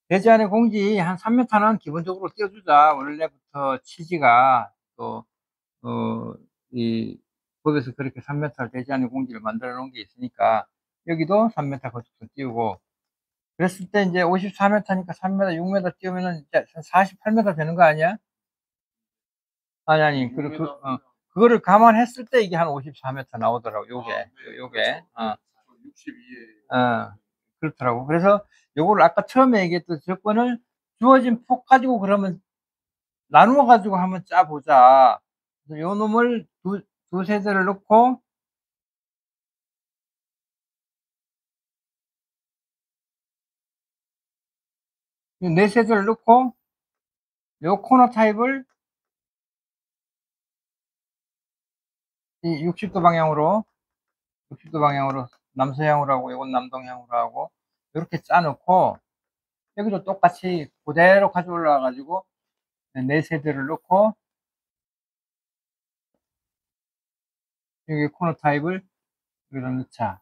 대지안의 공지 한 3m는 기본적으로 띄워주자. 원래부터 취지가, 또, 이, 법에서 그렇게 3m를 대지안의 공지를 만들어 놓은 게 있으니까, 여기도 3m 거듭선 띄우고, 그랬을 때 이제 54m니까 3m, 6m 띄우면은 이제 한 48m 되는 거 아니야? 아니, 그거를 감안했을 때 이게 한 54m 나오더라고, 요게. 62에. 그렇더라고. 그래서 요거를 아까 처음에 얘기했던 조건을 주어진 폭 가지고 그러면 나누어 가지고 한번 짜보자. 그래서 요 놈을 두 세대를 넣고, 네 세대를 넣고, 요 코너 타입을 이 60도 방향으로 남서향으로 하고, 이건 남동향으로 하고, 이렇게 짜놓고, 여기도 똑같이 그대로 가져 올라와 가지고, 네 세대를 넣고, 여기 코너 타입을 여기다 넣자.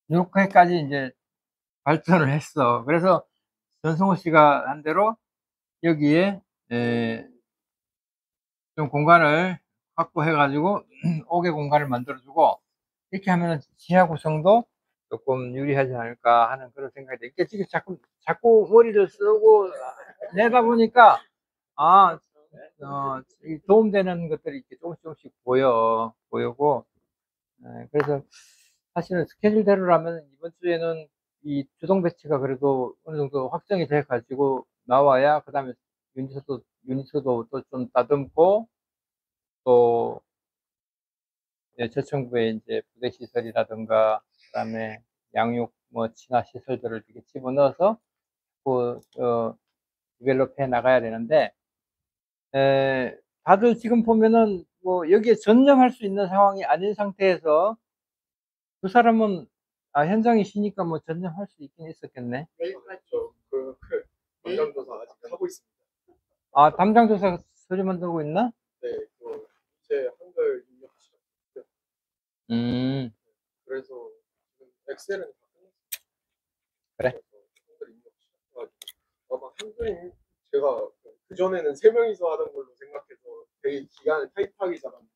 이렇게까지 이제 발전을 했어. 그래서 전성호 씨가 한 대로 여기에 좀 공간을 확보해 가지고 옥외 공간을 만들어 주고, 이렇게 하면은 지하 구성도 조금 유리하지 않을까 하는 그런 생각이 돼. 이게 지금 자꾸 머리를 쓰고 내다 보니까 이 도움되는 것들이 이렇게 조금씩 보이고, 그래서 사실은 스케줄대로라면 이번 주에는 이 주동 배치가 그래도 어느 정도 확정이 돼 가지고 나와야, 그 다음에 유니스도 또 좀 다듬고, 또 저층부에 이제 부대 시설이라든가, 그 다음에 양육 친화 시설들을 이렇게 집어넣어서 디벨롭 해 나가야 되는데, 다들 지금 보면은 여기에 전념할 수 있는 상황이 아닌 상태에서, 두 사람은 현장에 쉬니까 전념할 수 있긴 있었겠네. 담당 조사 아직 하고 있습니다. 담당 조사 서류 만들고 있나? 네, 이제 한글 입력 시작. 그래서 지금 엑셀은 다 끝났어요. 그래. 한글 입력 시작해가지고 아마 한글 제가 그 전에는 3명이서 하던 걸로 생각해서 되게 기간을 타이트하게 잡았는데,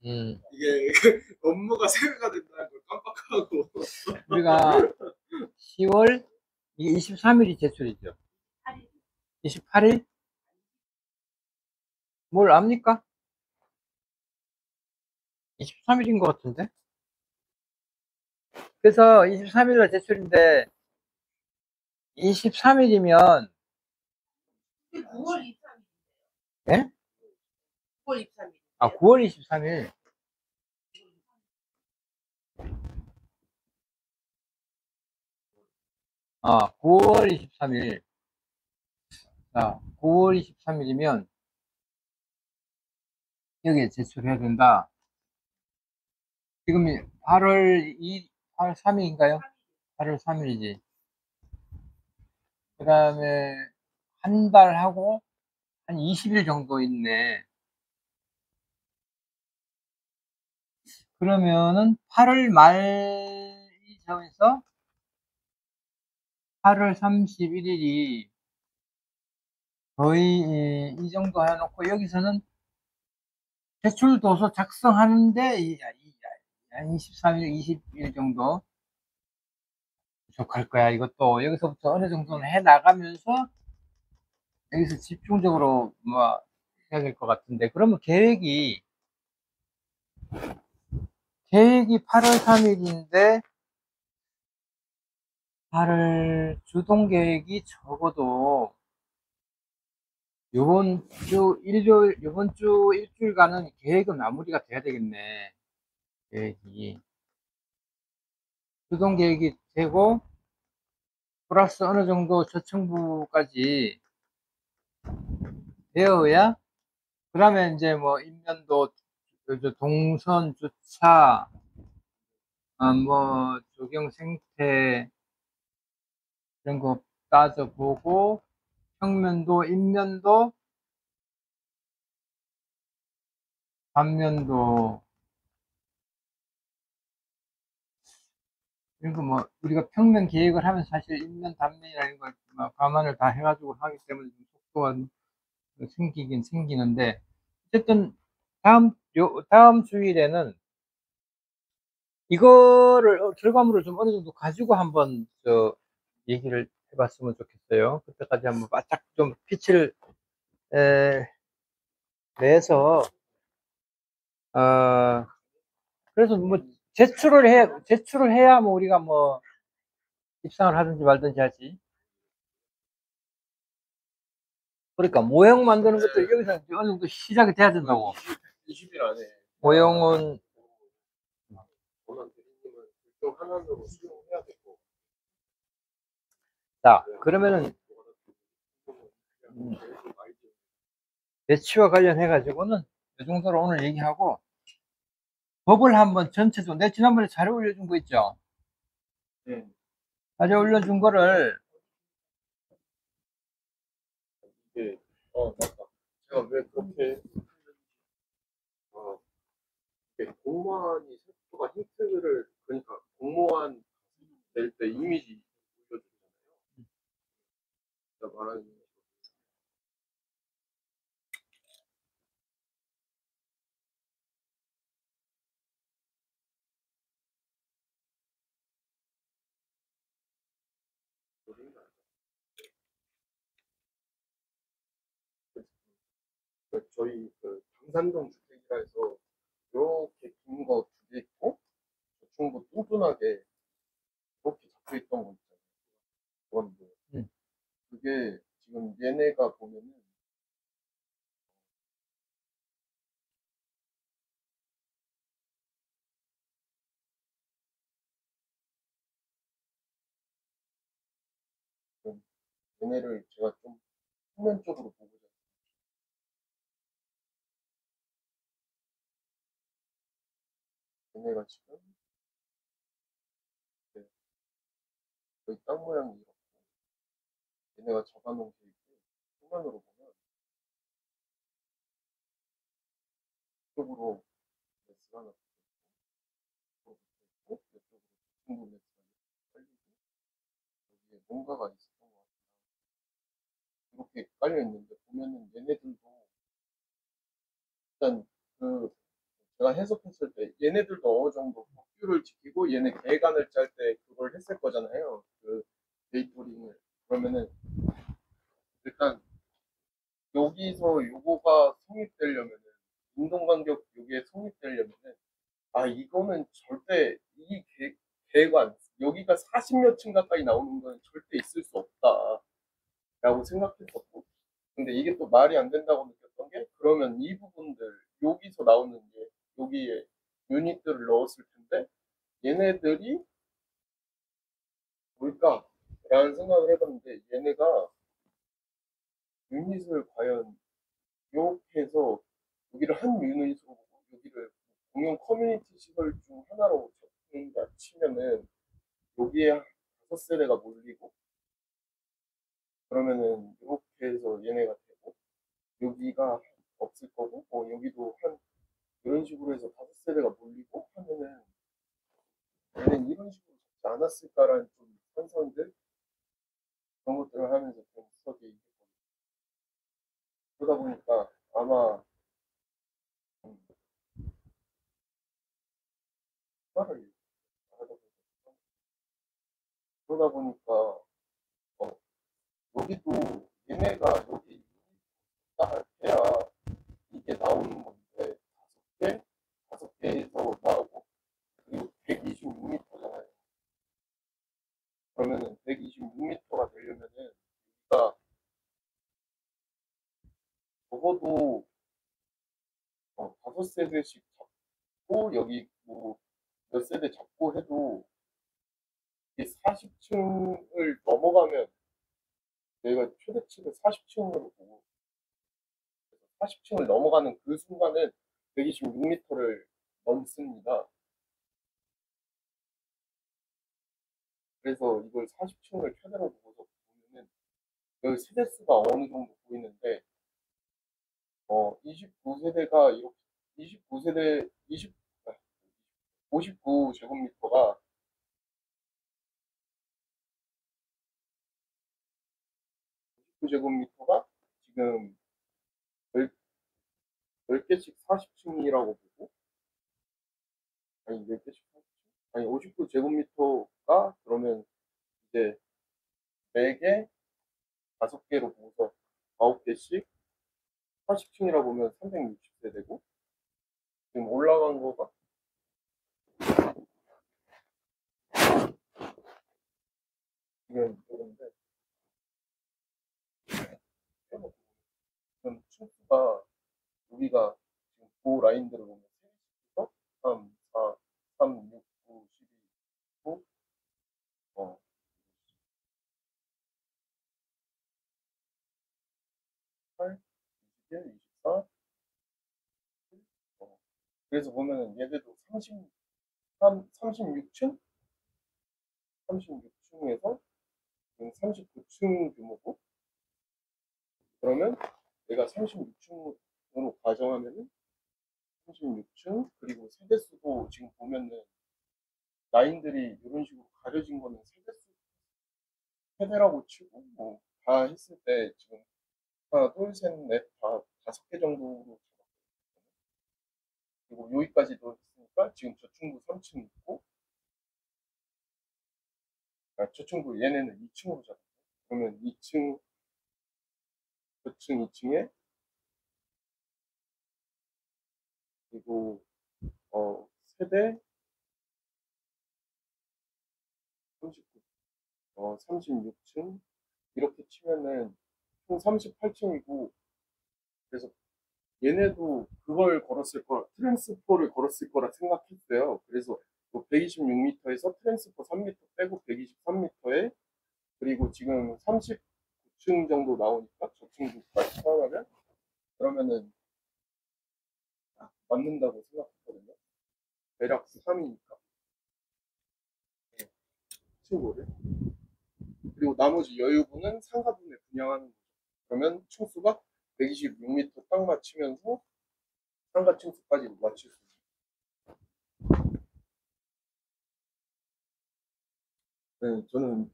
이게 업무가 3배가 된다는 걸 깜빡하고. 우리가 10월 23일이 제출이죠. 28일? 뭘 압니까? 23일인 것 같은데? 그래서 23일날 제출인데, 23일이면, 9월 23일. 예? 9월 23일. 9월 23일. 아, 9월 23일. 자, 9월 23일이면, 여기에 제출해야 된다. 지금이 8월 3일인가요? 8월 3일이지. 그 다음에, 한 달 하고, 한 20일 정도 있네. 그러면은 8월 말이 저에서 8월 31일이 거의 이 정도 해놓고, 여기서는 제출 도서 작성하는데 한 23일, 20일 정도 부족할 거야. 이것도 여기서부터 어느 정도는 해 나가면서 여기서 집중적으로 해야 될 것 같은데, 그러면 계획이 8월 3일인데, 주동 계획이 적어도 요번 주 일주일간은 계획은 마무리가 돼야 되겠네. 계획이. 주동 계획이 되고, 플러스 어느 정도 저층부까지 되어야, 그 다음에 이제 뭐, 인면도, 동선, 주차, 뭐, 조경 생태, 이런 거 따져보고, 평면도, 인면도, 단면도, 이런 거 뭐, 우리가 평면 계획을 하면 사실 인면, 단면이라는 걸 감안을 다 해가지고 하기 때문에 좀 속도가 생기긴 생기는데, 어쨌든, 다음 주일에는 이거를, 결과물을 좀 어느 정도 가지고 한번, 얘기를 해봤으면 좋겠어요. 그때까지 한번 바짝 좀 빛을, 에, 내서, 어, 그래서 뭐, 제출을 해야 뭐, 우리가 뭐, 입상을 하든지 말든지 하지. 그러니까, 모형 만드는 것도 여기서 이제 어느 정도 시작이 돼야 된다고. 20일 안에 모형은, 원한 대리님은 일정 하나로 수용해야 되고 자, 그러면은, 배치와 관련해가지고는 이 정도로 오늘 얘기하고, 법을 한번 전체적으로, 내가 지난번에 자료 올려준 거 있죠? 네. 자료 올려준 거를, 이게 맞다. 제가 왜 그렇게 이게 공무원이 생각보다 힌트를 그러니까 공무원 될 때 이미지 보여주잖아요. 제가 말하는 저희 그 당산동 주택이라 해서 이렇게 긴 거 두 개 있고 저층부 뚱뚱하게 이렇게 잡혀 있던 거 있잖아요. 그건데 음. 그게 지금 얘네가 보면은 지금 얘네를 제가 좀 평면적으로 보고 얘네가 지금 이렇게 거의 땅 모양이 이렇고 얘네가 잡아놓은 게 있고 평면으로 보면 이쪽으로 매스가 하나 붙어 있고 이쪽으로 중부 매스가 깔리고 여기에 뭔가가 있었던 것 같아요. 이렇게 깔려 있는데 보면은 얘네들도 일단 그 제가 해석했을 때 얘네들도 어느 정도 법규를 지키고 얘네 계간을 짤 때 그걸 했을 거잖아요. 그 데이터링을 그러면은 일단 여기서 요거가 성립되려면은 운동간격 요게 성립되려면은 아 이거는 절대 이 계관 여기가 40몇 층 가까이 나오는 건 절대 있을 수 없다라고 생각했었고 근데 이게 또 말이 안 된다고 느꼈던 게 그러면 이 부분들 여기서 나오는 게 여기에 유닛들을 넣었을 텐데 얘네들이 뭘까? 라는 생각을 해봤는데 얘네가 유닛을 과연 이렇게 해서 여기를 한 유닛으로 보고 여기를 공용 커뮤니티 시설 중 하나로 접근다 치면은 여기에 5세대가 몰리고 그러면은 이렇게 해서 얘네가 되고 여기가 없을 거고 여기도 한 이런 식으로 해서 5세대가 몰리고 하면은 얘는 이런 식으로 잡지 않았을까라는 좀 환상들 그런 것들을 하면서 좀 스터디 그러다 보니까 아마 말을 하다 보니까 그러다 보니까 여기도 얘네가 여기 딱 해야 이게 나오는 건데 5개, 5개에서 나오고 그리고 126m잖아요. 그러면은 126m가 되려면은 여기가 적어도 5세대씩 잡고 여기 뭐 몇 세대 잡고 해도 이게 40층을 넘어가면 저희가 최대치를 40층으로 보고 40층을 넘어가는 그 순간은 126m를 넘습니다. 그래서 이걸 40층을 최대로 보고서 보면은 여기 세대수가 어느 정도 보이는데 29세대가 이렇게 29세대 59제곱미터가 59제곱미터가 지금 10개씩 40층이라고 보고 아니 10개씩 40층? 아니 59제곱미터가 그러면 이제 4개 5개로 보고서 9개씩 40층이라 보면 360세대고 지금 올라간 거가 지금 이건데 지금 층수가 우리가 지금 그 라인들을 보면 3, 4, 3, 6, 9, 12, 9, 8, 21, 24. 그래서 보면은 얘들도 36층? 36층에서 39층 규모고 그러면 얘가 36층으로 가정하면은 36층 그리고 세대수도 지금 보면은 라인들이 이런 식으로 가려진 거는 세대라고 치고 뭐 다 했을 때 지금 하나 둘셋넷다 5개 정도로 잡았거든요. 그리고 여기까지도 했으니까 지금 저층도 3층 있고 저층도 얘네는 2층으로 잡았고 그러면 2층 저층 2층에 그리고 세대 36층 이렇게 치면은 총 38층이고 그래서 얘네도 그걸 걸었을 거라 트랜스포를 걸었을 거라 생각했어요. 그래서 126m에서 트랜스포 3m 빼고 123m에 그리고 지금 39층 정도 나오니까 저층까지 포함하면 그러면은 맞는다고 생각했거든요. 대략 3이니까 층고를 그리고 나머지 여유분은 상가분에 분양하는 거죠. 그러면 층수가 126m 딱 맞추면서 상가 층수까지 맞출 수 있어요. 네, 저는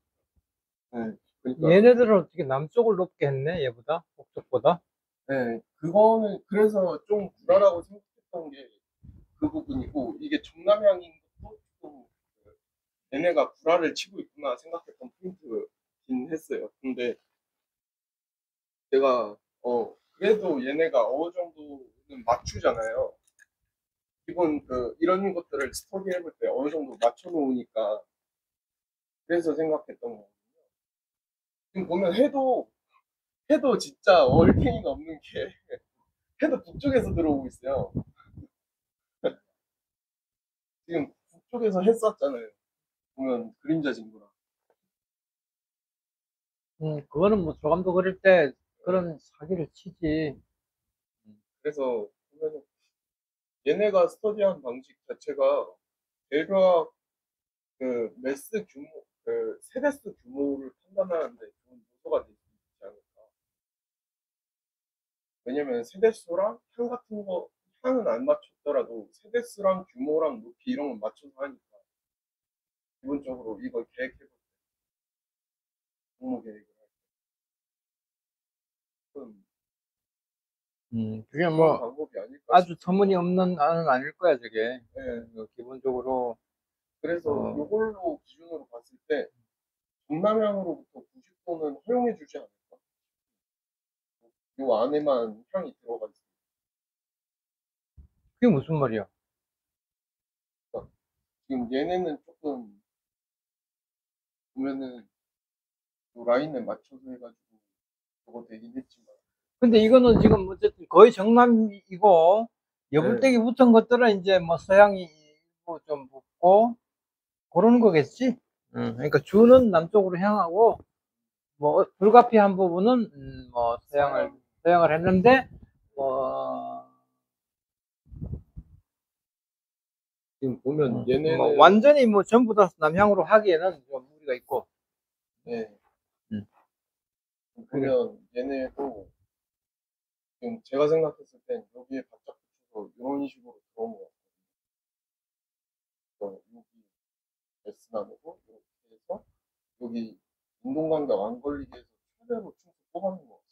그러니까 얘네들은 어떻게 남쪽을 높게 했네, 얘보다? 북쪽보다? 네, 그거는 그래서 좀 불안하고 생각했던 게 그 부분이고 이게 정남향인 것도 좀 얘네가 불화를 치고 있구나 생각했던 포인트긴 했어요. 근데 제가 그래도 얘네가 어느 정도는 맞추잖아요. 기본 이런 것들을 스터디 해볼 때 어느 정도 맞춰놓으니까 그래서 생각했던 거거든요. 지금 보면 해도 진짜 얼탱이가 없는 게 해도 북쪽에서 들어오고 있어요. 지금 북쪽에서 해 쐈잖아요. 보면 그림자 진구라. 그거는 뭐 조감도 그릴 때 그런 사기를 치지. 그래서 보면은 얘네가 스터디한 방식 자체가 대략 매스 규모, 세대수 규모를 판단하는데 좋은 요소가 될 수 있지 않을까. 왜냐면 세대수랑 향 같은 거, 향은 안 맞췄더라도 세대수랑 규모랑 높이 이런 건 맞춰서 하니까 기본적으로 이걸 계획해볼 때, 공모 계획을 할 때, 그게 좋은 뭐 방법이 아닐까 아주 싶어요. 터무니없는 안은 아닐 거야, 저게. 네. 기본적으로. 그래서 어. 이걸로 기준으로 봤을 때 동남향으로부터 90도는 허용해 주지 않을까? 요 안에만 향이 들어가 있어요. 그게 무슨 말이야? 지금 얘네는 조금 보면은 요 라인에 맞춰서 해가지고 저거 되긴 했지만 근데 이거는 지금 어쨌든 거의 정남이고, 여불대기 붙은 것들은 이제 뭐 서양이 좀 붙고, 그런 거겠지? 그러니까 주는 남쪽으로 향하고, 뭐, 불가피한 부분은, 뭐, 서양을 했는데, 뭐, 지금 보면 뭐, 얘네는 완전히 뭐, 전부 다 남향으로 하기에는 좀 무리가 있고, 네. 음. 보면 얘네도 지금 제가 생각했을 땐 여기에 바짝 붙여서 이런 식으로 들어온 것 같아요. 여기 S 나누고 이렇게 해서 여기 인동간격 안 걸리게 해서 최대로 충수 뽑아놓은 것 같아요.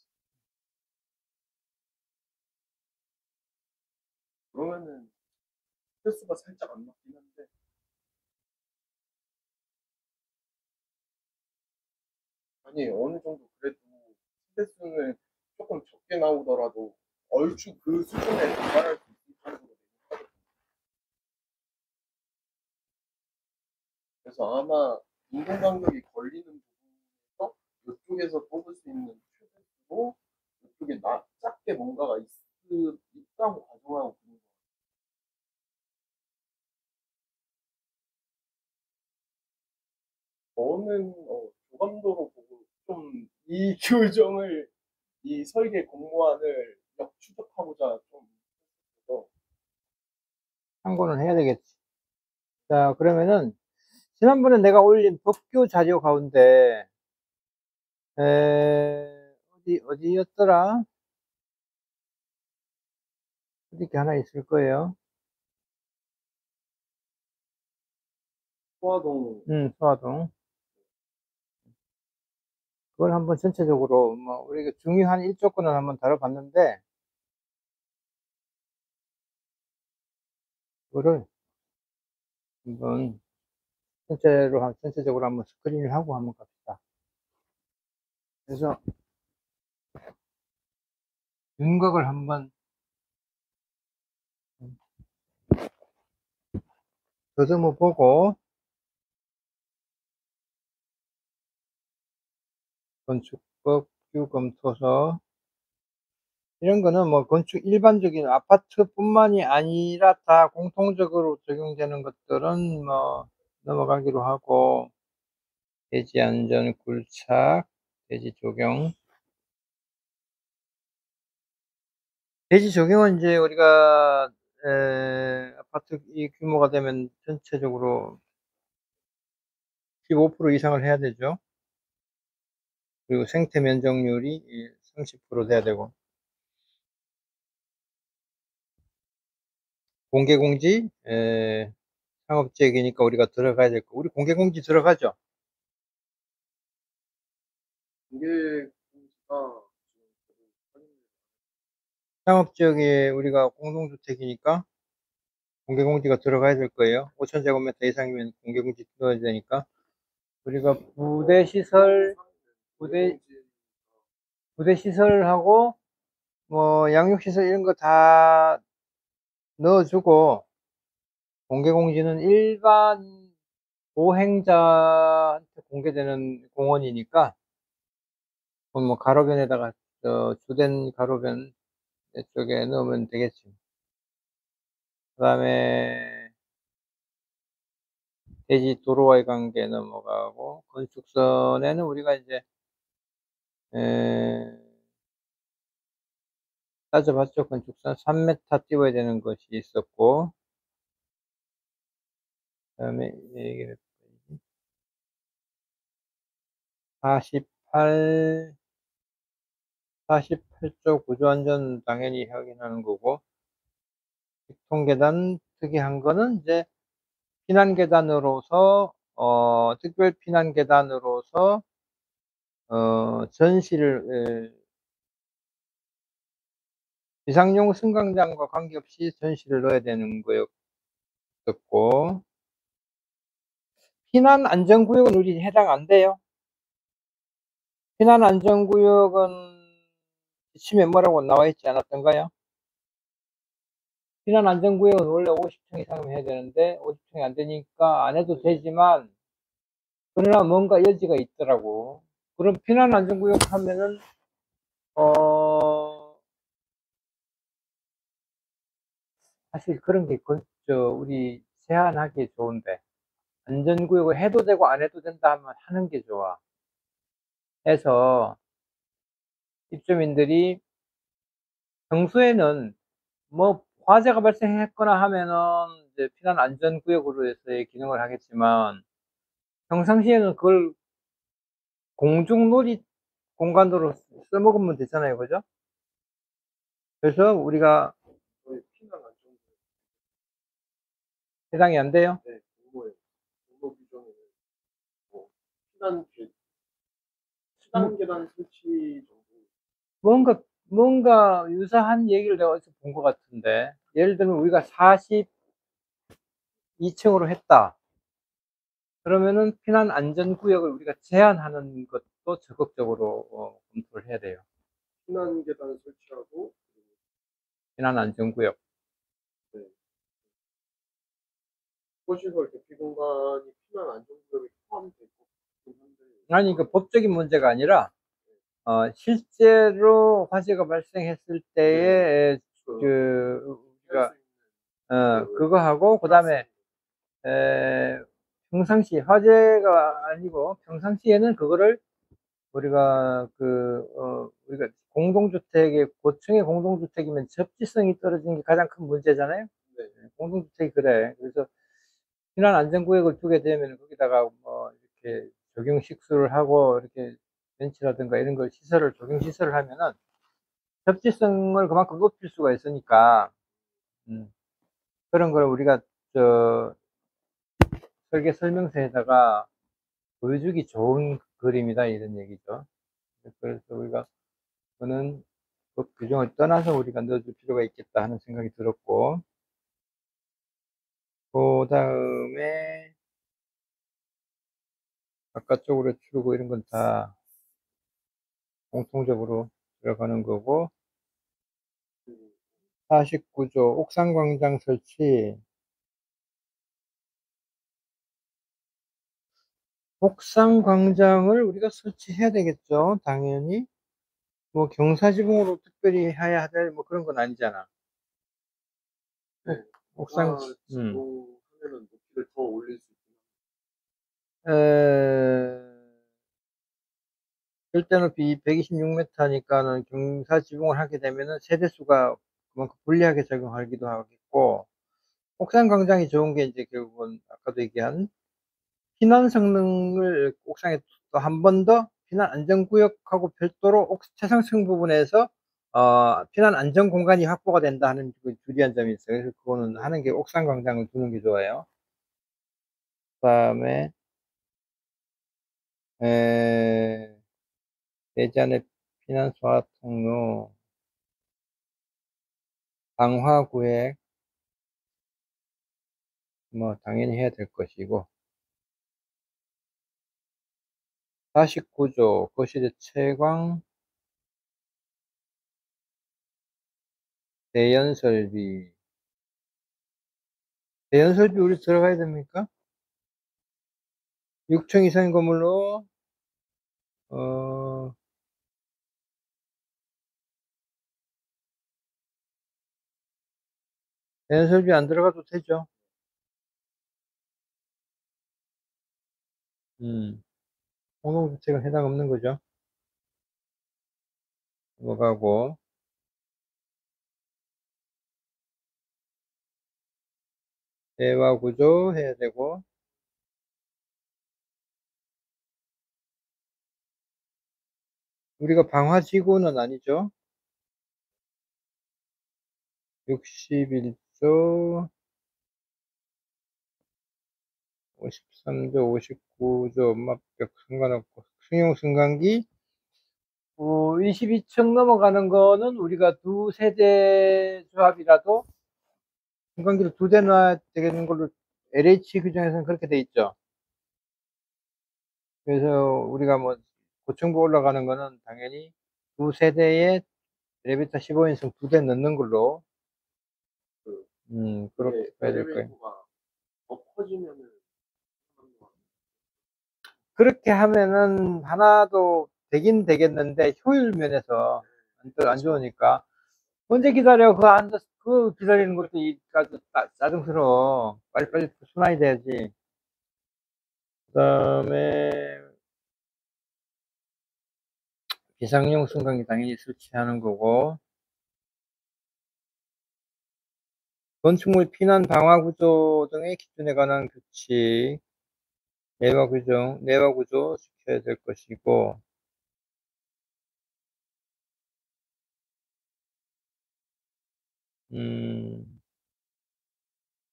그러면은 횟수가 살짝 안 맞긴 한데 아니 어느 정도 그래도 횟수는 조금 적게 나오더라도 얼추 그 수준에 도달할 수 있을 정도로 그래서 아마 인공간격이 걸리는 부분에서 이쪽에서 뽑을 수 있는 최대수로 이쪽에 작게 뭔가가 있다고 가정하고 있는 저는 조감도로 보고 좀 이 규정을 이 설계 공모안을 역추적하고자 좀 했어서 참고는 해야 되겠지. 자, 그러면은, 지난번에 내가 올린 법규 자료 가운데, 어디였더라? 어디 게 하나 있을 거예요. 소화동 소화동. 그걸 한번 전체적으로, 뭐, 우리가 중요한 일조권을 한번 다뤄봤는데, 그거를 한번 전체적으로 한번 스크린을 하고 한번 갑시다. 그래서, 윤곽을 한번 더듬어 보고, 건축법 규검토서, 이런 거는 뭐 건축 일반적인 아파트뿐만이 아니라 다 공통적으로 적용되는 것들은 뭐 넘어가기로 하고, 대지 안전 굴착, 대지 적용. 대지 적용은 이제 우리가 아파트 이 규모가 되면 전체적으로 15% 이상을 해야 되죠. 그리고 생태 면적률이 30% 돼야 되고. 공개공지, 상업지역이니까 우리가 들어가야 될 거. 우리 공개공지 들어가죠? 공개 공지가 상업지역에 우리가 공동주택이니까 공개공지가 들어가야 될 거예요. 5,000제곱미터 이상이면 공개공지 넣어야 되니까. 우리가 부대시설하고 뭐 양육시설 이런 거 다 넣어주고, 공개공지는 일반 보행자한테 공개되는 공원이니까 뭐 가로변에다가 주된 가로변 쪽에 넣으면 되겠지. 그 다음에 대지 도로와의 관계 넘어가고, 건축선에는 우리가 이제 따져봤죠. 건축선 3m 띄워야 되는 것이 있었고, 그 다음에 48조 구조안전 당연히 확인하는 거고, 직통계단 특이한 거는 이제 피난계단으로서, 특별 피난계단으로서, 전시를, 비상용 승강장과 관계없이 전시를 넣어야 되는 거였고, 피난안전구역은 우리 해당 안 돼요. 피난안전구역은 지침에 뭐라고 나와 있지 않았던가요? 피난안전구역은 원래 50층 이상이면 해야 되는데 50층이 안 되니까 안 해도 되지만, 그러나 뭔가 여지가 있더라고. 그럼 피난안전구역 하면은 사실 그런 게 우리 제한하기 좋은데, 안전구역을 해도 되고 안 해도 된다 하면 하는 게 좋아. 해서 입주민들이 평소에는 뭐 화재가 발생했거나 하면은 이제 피난 안전구역으로 해서의 기능을 하겠지만, 평상시에는 그걸 공중놀이 공간으로 써먹으면 되잖아요. 그죠? 그래서 우리가 저희 피난 안전 해당이 안 돼요. 네, 공로 규정에는 뭐 피난 피난 계단 설치 정도 뭔가 유사한 얘기를 내가 어디서 본 것 같은데, 예를 들면 우리가 42층으로 했다. 그러면은 피난 안전구역을 우리가 제한하는 것도 적극적으로 검토를 해야 돼요. 피난 계단 설치하고 피난 안전구역. 네. 소시설 대피 공간이 피난 안전구역에 포함되어 있긴 한데 아니, 그 법적인 문제가 아니라, 실제로 화재가 발생했을 때에, 우리가, 그거 하고, 그 다음에, 평상시, 화재가 아니고, 평상시에는 그거를 우리가 공동주택의, 고층의 공동주택이면 접지성이 떨어지는 게 가장 큰 문제잖아요? 네. 공동주택이 그래. 그래서, 피난안전구역을 두게 되면 거기다가 뭐, 이렇게 적용식수를 하고, 이렇게 벤치라든가 이런 걸 적용시설을 하면은, 접지성을 그만큼 높일 수가 있으니까, 그런 걸 우리가, 저, 설계 설명서에다가 보여주기 좋은 그림이다, 이런 얘기죠. 그래서 우리가, 그는 법 규정을 떠나서 우리가 넣어줄 필요가 있겠다 하는 생각이 들었고, 그 다음에, 바깥쪽으로 추르고 이런 건 다 공통적으로 들어가는 거고, 49조 옥상광장 설치. 옥상광장을 우리가 설치해야 되겠죠, 당연히. 뭐 경사지붕으로 특별히 해야 될 뭐 그런 건 아니잖아. 네. 옥상, 지붕 하면은 높이를 더 올릴 수 있구나. 절대 높이 126m니까는 경사지붕을 하게 되면은 세대수가 그만큼 불리하게 적용하기도 하겠고, 옥상 광장이 좋은 게 이제 결국은 아까도 얘기한 피난 성능을 옥상에 또 한 번 더 피난 안전구역하고 별도로 최상층 부분에서 피난 안전 공간이 확보가 된다 하는 그 유리한 점이 있어요. 그래서 그거는 하는 게 옥상 광장을 두는 게 좋아요. 그다음에 대전의 피난 소화 통로, 강화 구획 뭐 당연히 해야 될 것이고, 49조 거실의 채광 대연 설비. 대연 설비 우리 들어가야 됩니까? 6층 이상인 건물로 대연 설비 안 들어가도 되죠. 공동주택은 해당 없는 거죠. 넘어가고, 대화 구조 해야 되고, 우리가 방화지구는 아니죠. 61조, 53조, 59조, 엄마벽 상관없고, 승용승강기, 22층 넘어가는 거는 우리가 두 세대 조합이라도 승강기를 2대 놔야 되는 걸로 LH 규정에서는 그렇게 돼 있죠. 그래서 우리가 뭐 고층부 올라가는 거는 당연히 두 세대의 엘리베이터 15인승 2대 넣는 걸로 그렇게 가야 될 거예요. 엘리베이터가 더 커지면은 그렇게 하면은 하나도 되긴 되겠는데 효율 면에서 안 좋으니까 언제 기다려? 그거 앉아, 그 기다리는 것도 짜증스러워. 빨리빨리 순환이 돼야지. 그 다음에, 비상용 승강기 당연히 설치하는 거고, 건축물 피난 방화 구조 등의 기준에 관한 규칙, 내화 구조 지켜야 될 것이고,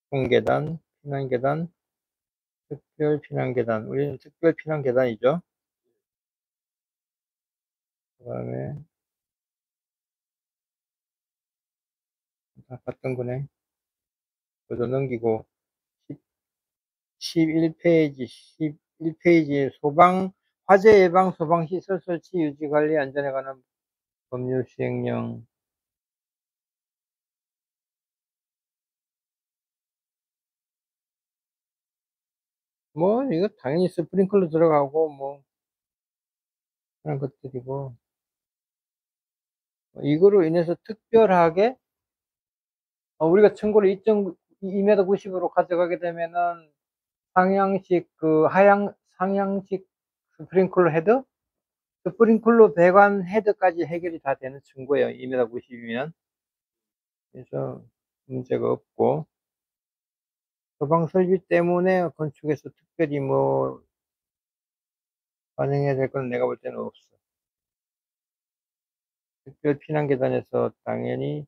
통계단, 피난계단, 특별 피난계단. 우리는 특별 피난계단이죠. 그 다음에, 다 봤던 거네. 그래서 넘기고, 11페이지, 11페이지 화재 예방 소방 시설 설치 유지 관리 안전에 관한 법률 시행령. 뭐, 이거 당연히 스프링클러 들어가고, 뭐, 그런 것들이고. 이거로 인해서 특별하게, 우리가 층고를 2m 90으로 가져가게 되면은, 상향식 스프링클러 헤드? 스프링클러 배관 헤드까지 해결이 다 되는 층고예요. 2m 90이면. 그래서 문제가 없고. 소방 설비 때문에 건축에서 특별히 뭐, 반영해야 될 건 내가 볼 때는 없어. 특별 피난계단에서 당연히,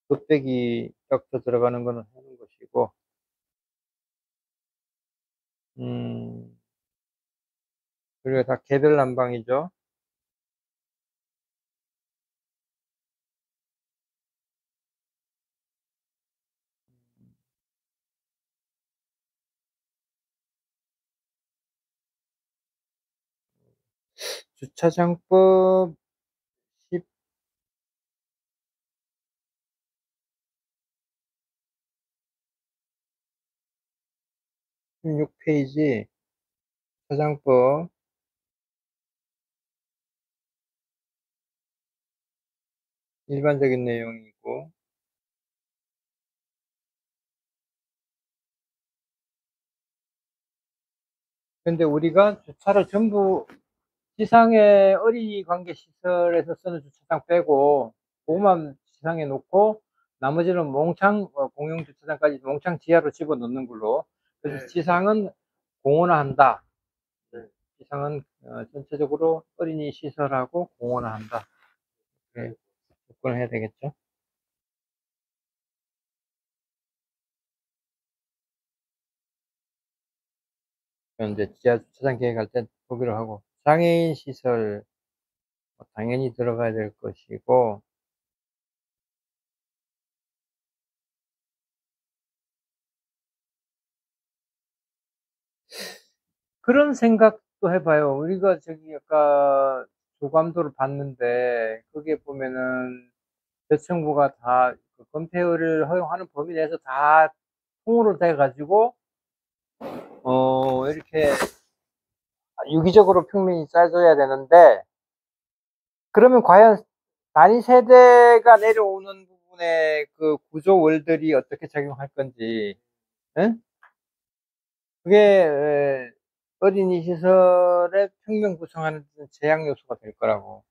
뚝배기 벽도 들어가는 거는 하는 것이고, 그리고 다 개별 난방이죠. 주차장법 16페이지, 주차장법, 일반적인 내용이고, 근데 우리가 주차를 전부 지상의 어린이 관계 시설에서 쓰는 주차장 빼고, 그것만 지상에 놓고, 나머지는 공용 주차장까지 몽창 지하로 집어 넣는 걸로. 그래서 네. 지상은 공원화한다. 네. 지상은 전체적으로 어린이 시설하고 공원화한다. 네, 접근을 해야 되겠죠. 이제 지하 주차장 계획할 때 보기로 하고, 장애인 시설 당연히 들어가야 될 것이고, 그런 생각도 해봐요. 우리가 저기 아까 조감도를 봤는데, 거기에 보면은 교통부가 다 건폐율을 허용하는 범위 내에서 다 통으로 돼가지고, 이렇게 유기적으로 평면이 짜져야 되는데, 그러면 과연 단위 세대가 내려오는 부분에 그 구조월들이 어떻게 작용할 건지, 응? 그게 어린이 시설의 평면 구성하는 제약 요소가 될 거라고.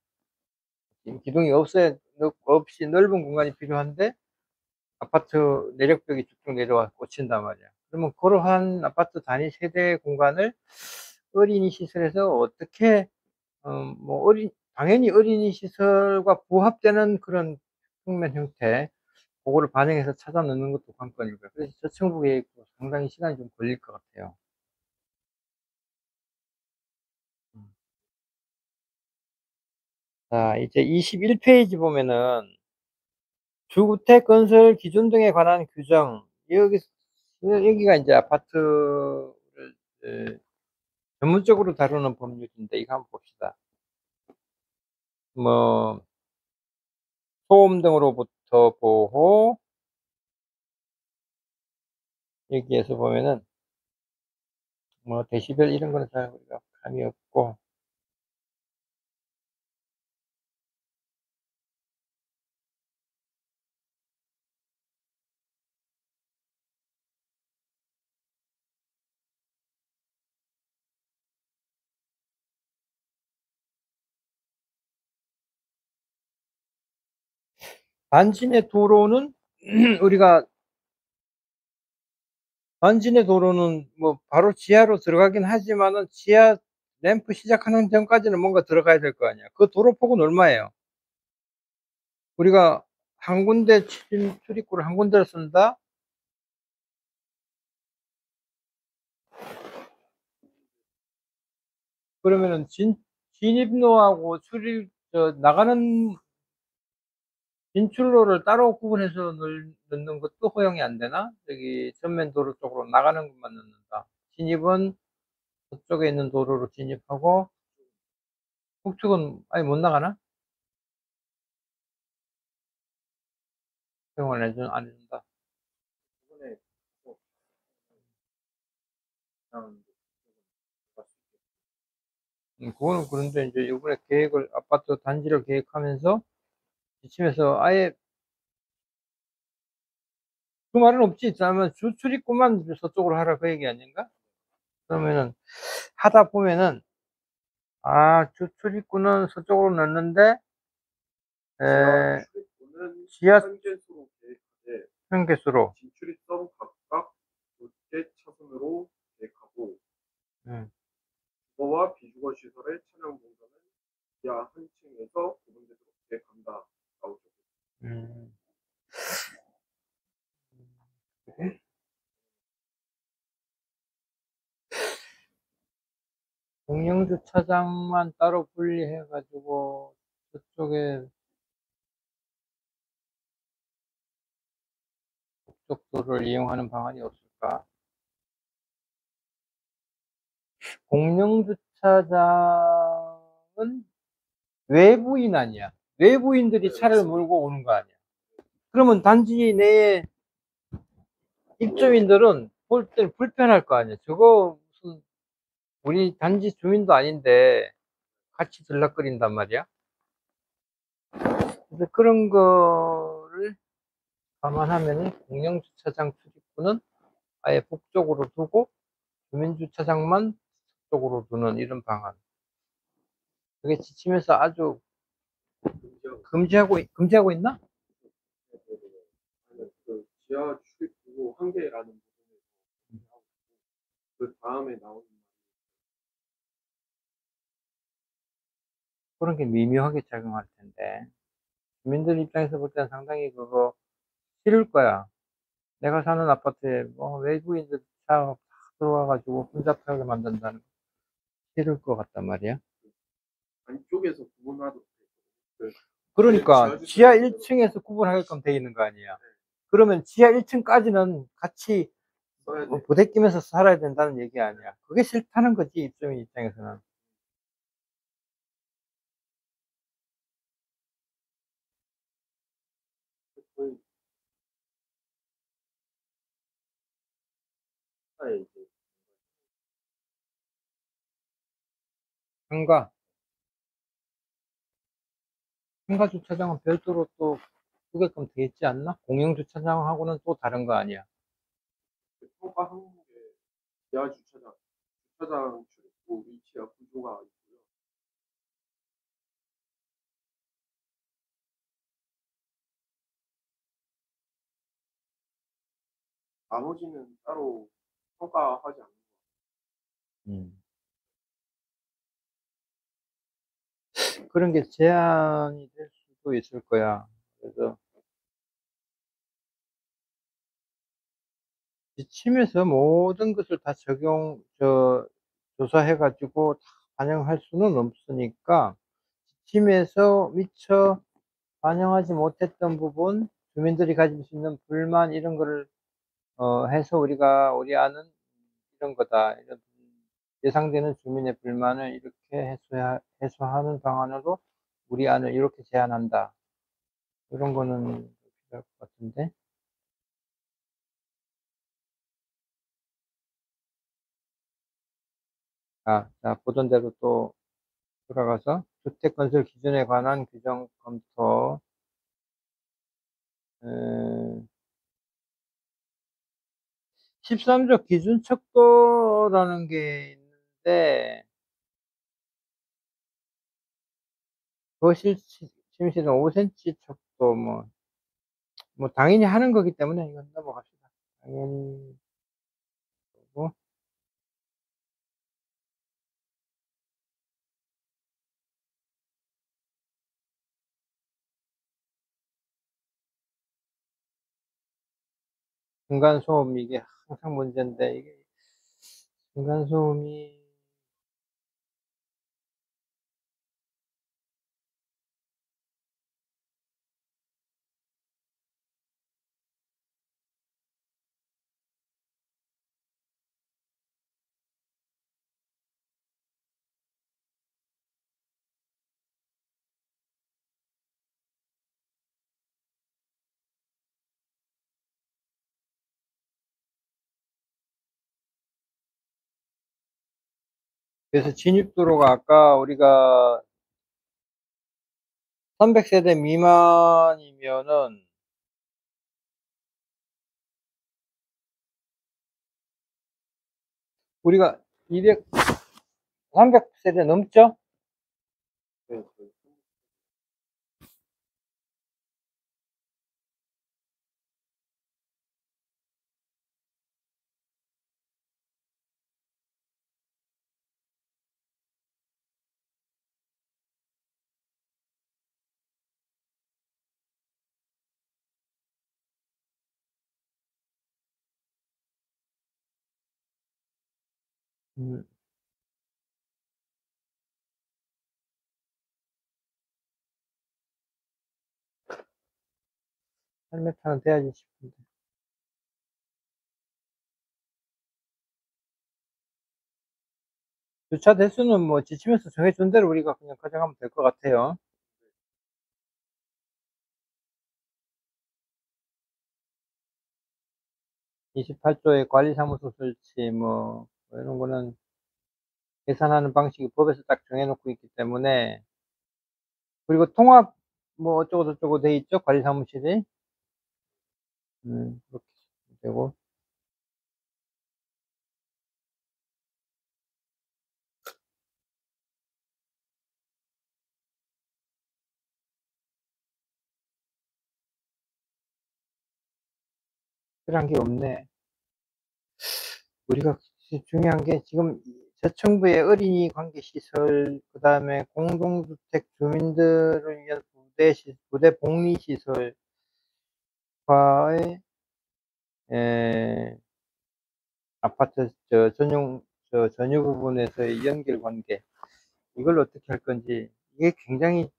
기둥이 없이 넓은 공간이 필요한데 아파트 내력벽이 쭉쭉 내려와 꽂힌단 말이야. 그러면 그러한 아파트 단위 세대 공간을 어린이 시설에서 어떻게 당연히 어린이 시설과 부합되는 그런 평면 형태, 그거를 반영해서 찾아 넣는 것도 관건이고요. 그래서 저층부 계획도 상당히 시간이 좀 걸릴 것 같아요. 자, 이제 21페이지 보면은 주택 건설 기준 등에 관한 규정. 여기가 이제 아파트를 전문적으로 다루는 법률인데, 이거 한번 봅시다. 뭐, 소음 등으로부터 보호, 여기에서 보면은, 뭐, 데시벨 이런 거는 잘 우리가 감이 없고, 단지 내 도로는 우리가 단지 내 도로는 뭐 바로 지하로 들어가긴 하지만은 지하 램프 시작하는 전까지는 뭔가 들어가야 될 거 아니야. 그 도로 폭은 얼마예요? 우리가 한 군데 출입구를 한 군데를 쓴다? 그러면은 진입로하고 나가는 진출로를 따로 구분해서 넣는 것도 허용이 안 되나? 저기 전면 도로 쪽으로 나가는 것만 넣는다. 진입은 저쪽에 있는 도로로 진입하고 북쪽은 아예 못 나가나? 허용을 안 해준다. 이번에 또 그냥 그거는 그런데 이제 이번에 계획을 아파트 단지를 계획하면서 지침에서 아예 그 말은 없지. 그러면 주 출입구만 저쪽으로 하라 그 얘기 아닌가? 그러면은 하다 보면은 주 출입구는 서쪽으로 넣는데 지하 에, 출입구는 지하 현재수로 계획하되 평개수로 진출입선 각각 2개 차선으로 계획하고 음, 주거와 비주거 시설의 차량 동선은 지하 한 층에서 구분되도록 계획한다. 라고 적혀있습니다. 음. 공영주차장만 따로 분리해가지고 저쪽에 고속도로를 이용하는 방안이 없을까? 공영주차장은 외부인 아니야. 외부인들이 차를 몰고 오는 거 아니야. 그러면 단지 내에 입주민들은 볼 때 불편할 거 아니야. 저거 무슨 우리 단지 주민도 아닌데 같이 들락거린단 말이야. 그래서 그런 거를 감안하면 공영주차장 출입구는 아예 북쪽으로 두고 주민주차장만 서쪽으로 두는 이런 방안. 그게 지침에서 아주 금지하고 있나? 그 지하 출입구 한 개라는 부분에서 그 다음에 나오는 그런 게 미묘하게 작용할 텐데. 주민들 입장에서 볼 때는 상당히 그거 싫을 거야. 내가 사는 아파트에 뭐 외국인들 차 들어와가지고 혼잡하게 만든다는 거 싫을 것 같단 말이야. 안쪽에서 구분하도록 그 그러니까 지하 1층에서 구분하게끔 돼 있는 거 아니야. 그러면 지하 1층까지는 같이 써야 돼. 뭐 부대끼면서 살아야 된다는 얘기 아니야. 그게 싫다는 거지, 입주민 입장에서는. 거의 차에 이제 상가. 상가 주차장은 별도로 또 두게끔 돼 있지 않나? 공영 주차장하고는 또 다른 거 아니야. 평가 항목에 지하 주차장 출입구 위치와 구조가 있고요. 나머지는 따로 평가하지 않는 음. 그런 게 제한이 될 수도 있을 거야. 그래서 지침에서 모든 것을 다 조사해가지고 다 반영할 수는 없으니까, 지침에서 미처 반영하지 못했던 부분, 주민들이 가질 수 있는 불만, 이런 거를, 해서 우리 아는 이런 거다. 이런 예상되는 주민의 불만을 이렇게 해소하는 방안으로 우리 안을 이렇게 제안한다. 이런 거는 필요할 것 같은데. 자, 보던 대로 또 돌아가서 주택 건설 기준에 관한 규정 검토. 13조 기준 척도라는 게 있는데, 거실 침실은 5cm 척도, 뭐 뭐 당연히 하는 거기 때문에 이건 넘어갑시다. 당연히. 그리고 중간소음, 이게 항상 문제인데, 이게 중간소음이, 그래서 진입도로가 아까 우리가 300세대 미만이면은, 우리가 300세대 넘죠? 네, 음, 8m는 돼야지 싶은데. 주차 대수는 뭐 지침에서 정해준 대로 우리가 그냥 가져가면 될 것 같아요. (28조의) 관리사무소 설치, 뭐 이런 거는 계산하는 방식이 법에서 딱 정해놓고 있기 때문에. 그리고 통합 뭐 어쩌고저쩌고 돼 있죠, 관리사무실이. 그렇게 되고. 특별한 게 없네. 우리가 중요한 게 지금 저층부의 어린이 관계시설, 그 다음에 공동주택 주민들을 위한 부대 복리시설과의 아파트 전유 부분에서의 연결 관계, 이걸 어떻게 할 건지, 이게 굉장히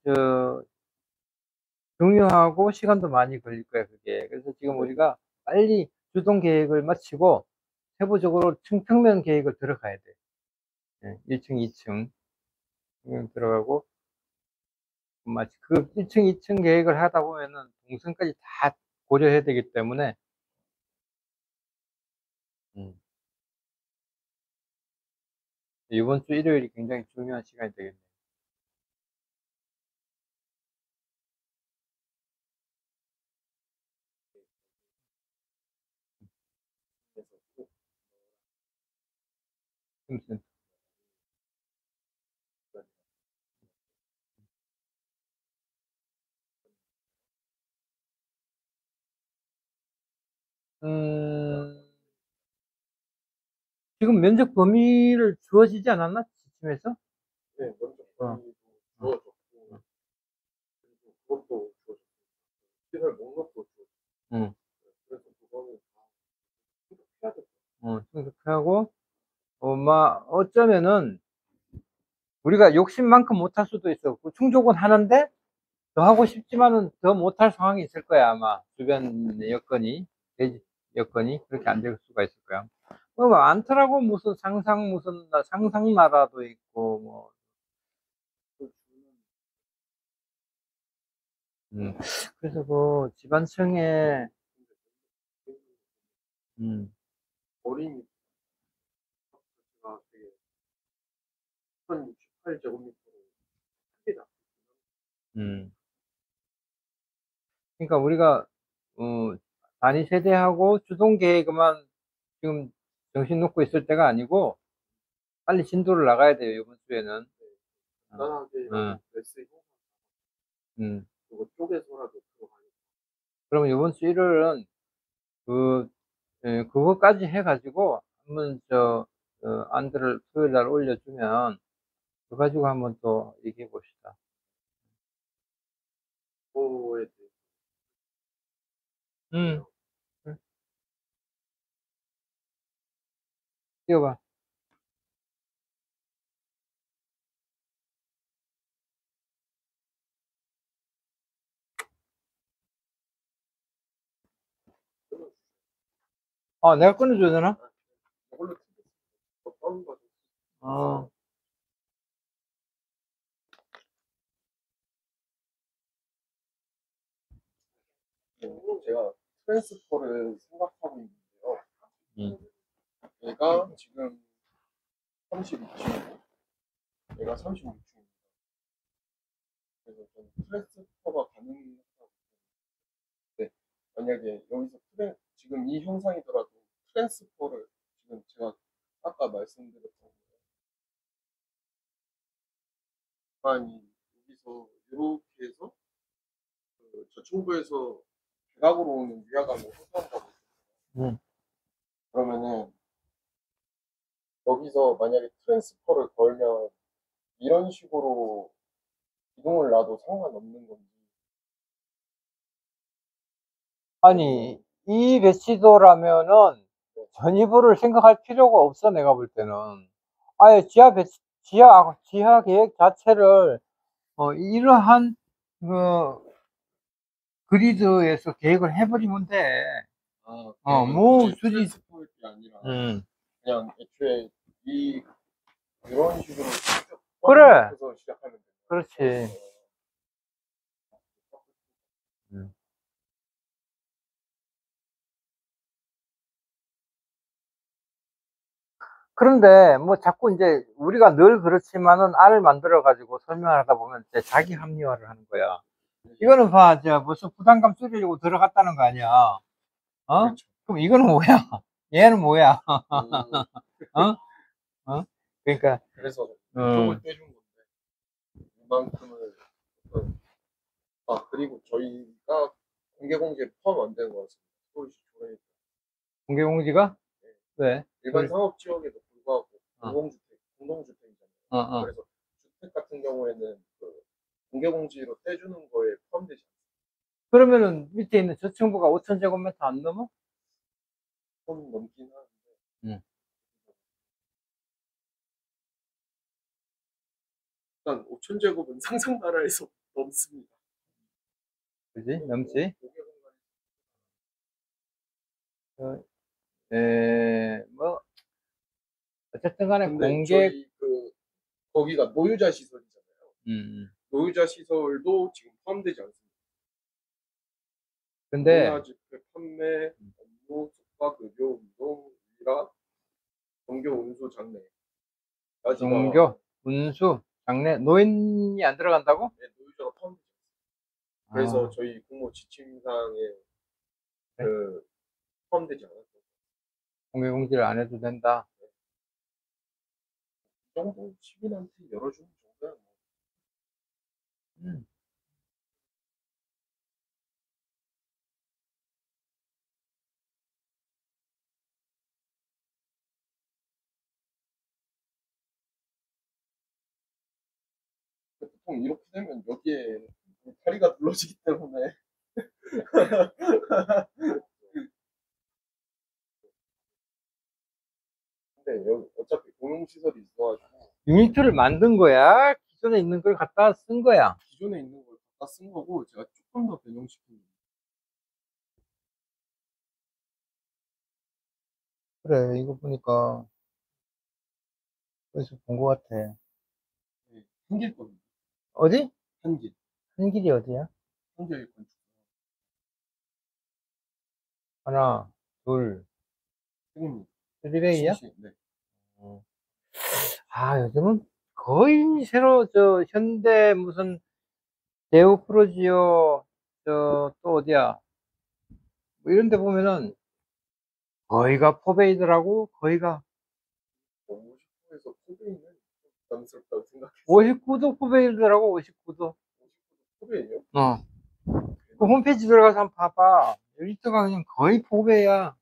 중요하고 시간도 많이 걸릴 거야, 그게. 그래서 지금 우리가 빨리 주동 계획을 마치고 세부적으로 평면 계획을 들어가야 돼. 1층, 2층 들어가고, 마치 그 1층, 2층 계획을 하다 보면은 동선까지 다 고려해야 되기 때문에. 음, 이번 주 일요일이 굉장히 중요한 시간이 되겠네요. 그래서 꼭 무슨, 음, 지금 면적 범위를 주어지지 않았나? 지침에서? 네, 먼저 어, 범위도 어, 주어졌고, 그리고 그것도 주어졌고, 시설 목록도 주어졌고, 응, 그래서 그거는 다 생각해야 될 생각하고, 어쩌면은, 우리가 욕심만큼 못할 수도 있어. 그 충족은 하는데, 더 하고 싶지만은 더 못할 상황이 있을 거야, 아마. 주변 여건이, 대지 여건이 그렇게 안 될 수가 있을 거야. 뭐 많더라고. 무슨 상상나라도 있고, 뭐. 거. 음. 그래서 그 집안층에, 음, 어린이 자체가 되게 1068제곱미터로 크게 잡 음. 그러니까 우리가, 단위 세대하고 주동 계획만 지금 정신 놓고 있을 때가 아니고, 빨리 진도를 나가야 돼요, 이번 주에는. 간단하게 어, 레스 형성 음. 그거 쪼개서라도 들어가니까 그러면 이번 주 일요일은 그거까지 해가지고 한번 안들을 토요일 날 올려주면 그거 가지고 한번 또 얘기해 봅시다. 그거에 대해 응. 띄워봐. 내가 끊어줘야 되나? 이걸로 어떤 거죠? 어. 제가 트랜스퍼를 생각하고 있는데요. 음. 얘가 지금 32층, 얘가 36층입니다. 그래서 저는 트랜스퍼가 가능하다고. 네, 만약에 여기서 지금 이 형상이더라도 트랜스퍼를 지금 제가 아까 말씀드렸던 아니 여기서 이렇게 해서 저층부에서 대각으로 오는 위화감을 해소한다고. 음. 그러면은 여기서 만약에 트랜스퍼를 걸면 이런 식으로 기둥을 놔도 상관없는 건지. 아니, 이 배치도라면은 전이부를 생각할 필요가 없어, 내가 볼 때는. 아예 지하 계획 자체를, 이러한, 그리드에서 계획을 해버리면 돼. 굳이 굳이. 트랜스퍼일 게 아니라 음. 그냥 애초에 이런 식으로 쭉 그래. 뻗어서 시작하면 돼. 그렇지. 음. 그런데 뭐 자꾸 이제 우리가 늘 그렇지만은 알을 만들어 가지고 설명을 하다 보면 이제 자기 합리화를 하는 거야. 이거는 봐, 벌써 부담감 줄이려고 들어갔다는 거 아니야. 그렇죠. 그럼 이거는 뭐야? 얘는 뭐야? 음, 그러니까, 그래서 이쪽을 떼준 건데 이만큼을 그리고 저희가 공개 포함 안 되는 것 같습니다. 서울시 조례에 공개 공지가? 왜? 일반 상업 지역에도 불구하고 어. 공동주택이잖아요. 그래서 주택 같은 경우에는 그 공개 공지로 떼주는 거에 포함되지 않습니다. 그러면은 밑에 있는 저층부가 5,000제곱미터 안 넘어? 좀 넘긴 하는데. 음. 일단 5,000제곱은 상상 나라에서 넘습니다. 그지? 넘지? 공개 공간이 뭐, 어쨌든 간에 근데 공개, 저희 거기가 노유자 시설이잖아요. 음. 노유자 시설도 지금 포함되지 않습니다. 근데, 문화주택 판매, 업무, 숙박, 의료, 운동, 일화, 종교, 운수, 장례. 종교, 운수, 장례, 노인이 안 들어간다고? 네, 노유자가 포함되지 않습니다. 그래서 아, 저희 공모 지침상에 네? 포함되지 않았어요. 공개 공지를 안 해도 된다. 이 정도 시민한테 열어주는 정도야. 음. 보통 이렇게 되면 여기에 다리가 눌러지기 때문에 근데 여기 어차피 공용시설이 있어가지고 유니트를 만든 거야? 기존에 있는 걸 갖다 쓴 거야? 기존에 있는 걸 갖다 쓴 거고 제가 조금 더 변형시킨 거예요. 그래, 이거 보니까, 어디서 본 것 같아. 네, 한길 겁니다. 어디? 한길. 한길이 어디야? 한길 건축. 하나, 둘, 생입니다. 쓰리베이야? 네. 요즘은 거의 새로, 현대 무슨, 제오 프로지오, 또 어디야? 뭐 이런 데 보면은, 거의가 포베이더라고, 거의가. 50도에서 포베이는 좀 부담스럽다고 생각했어요. 59도 포베이더라고, 59도. 50도 포베이요? 어. 그 홈페이지 들어가서 한번 봐봐. 엘리트가 그냥 거의 보배야.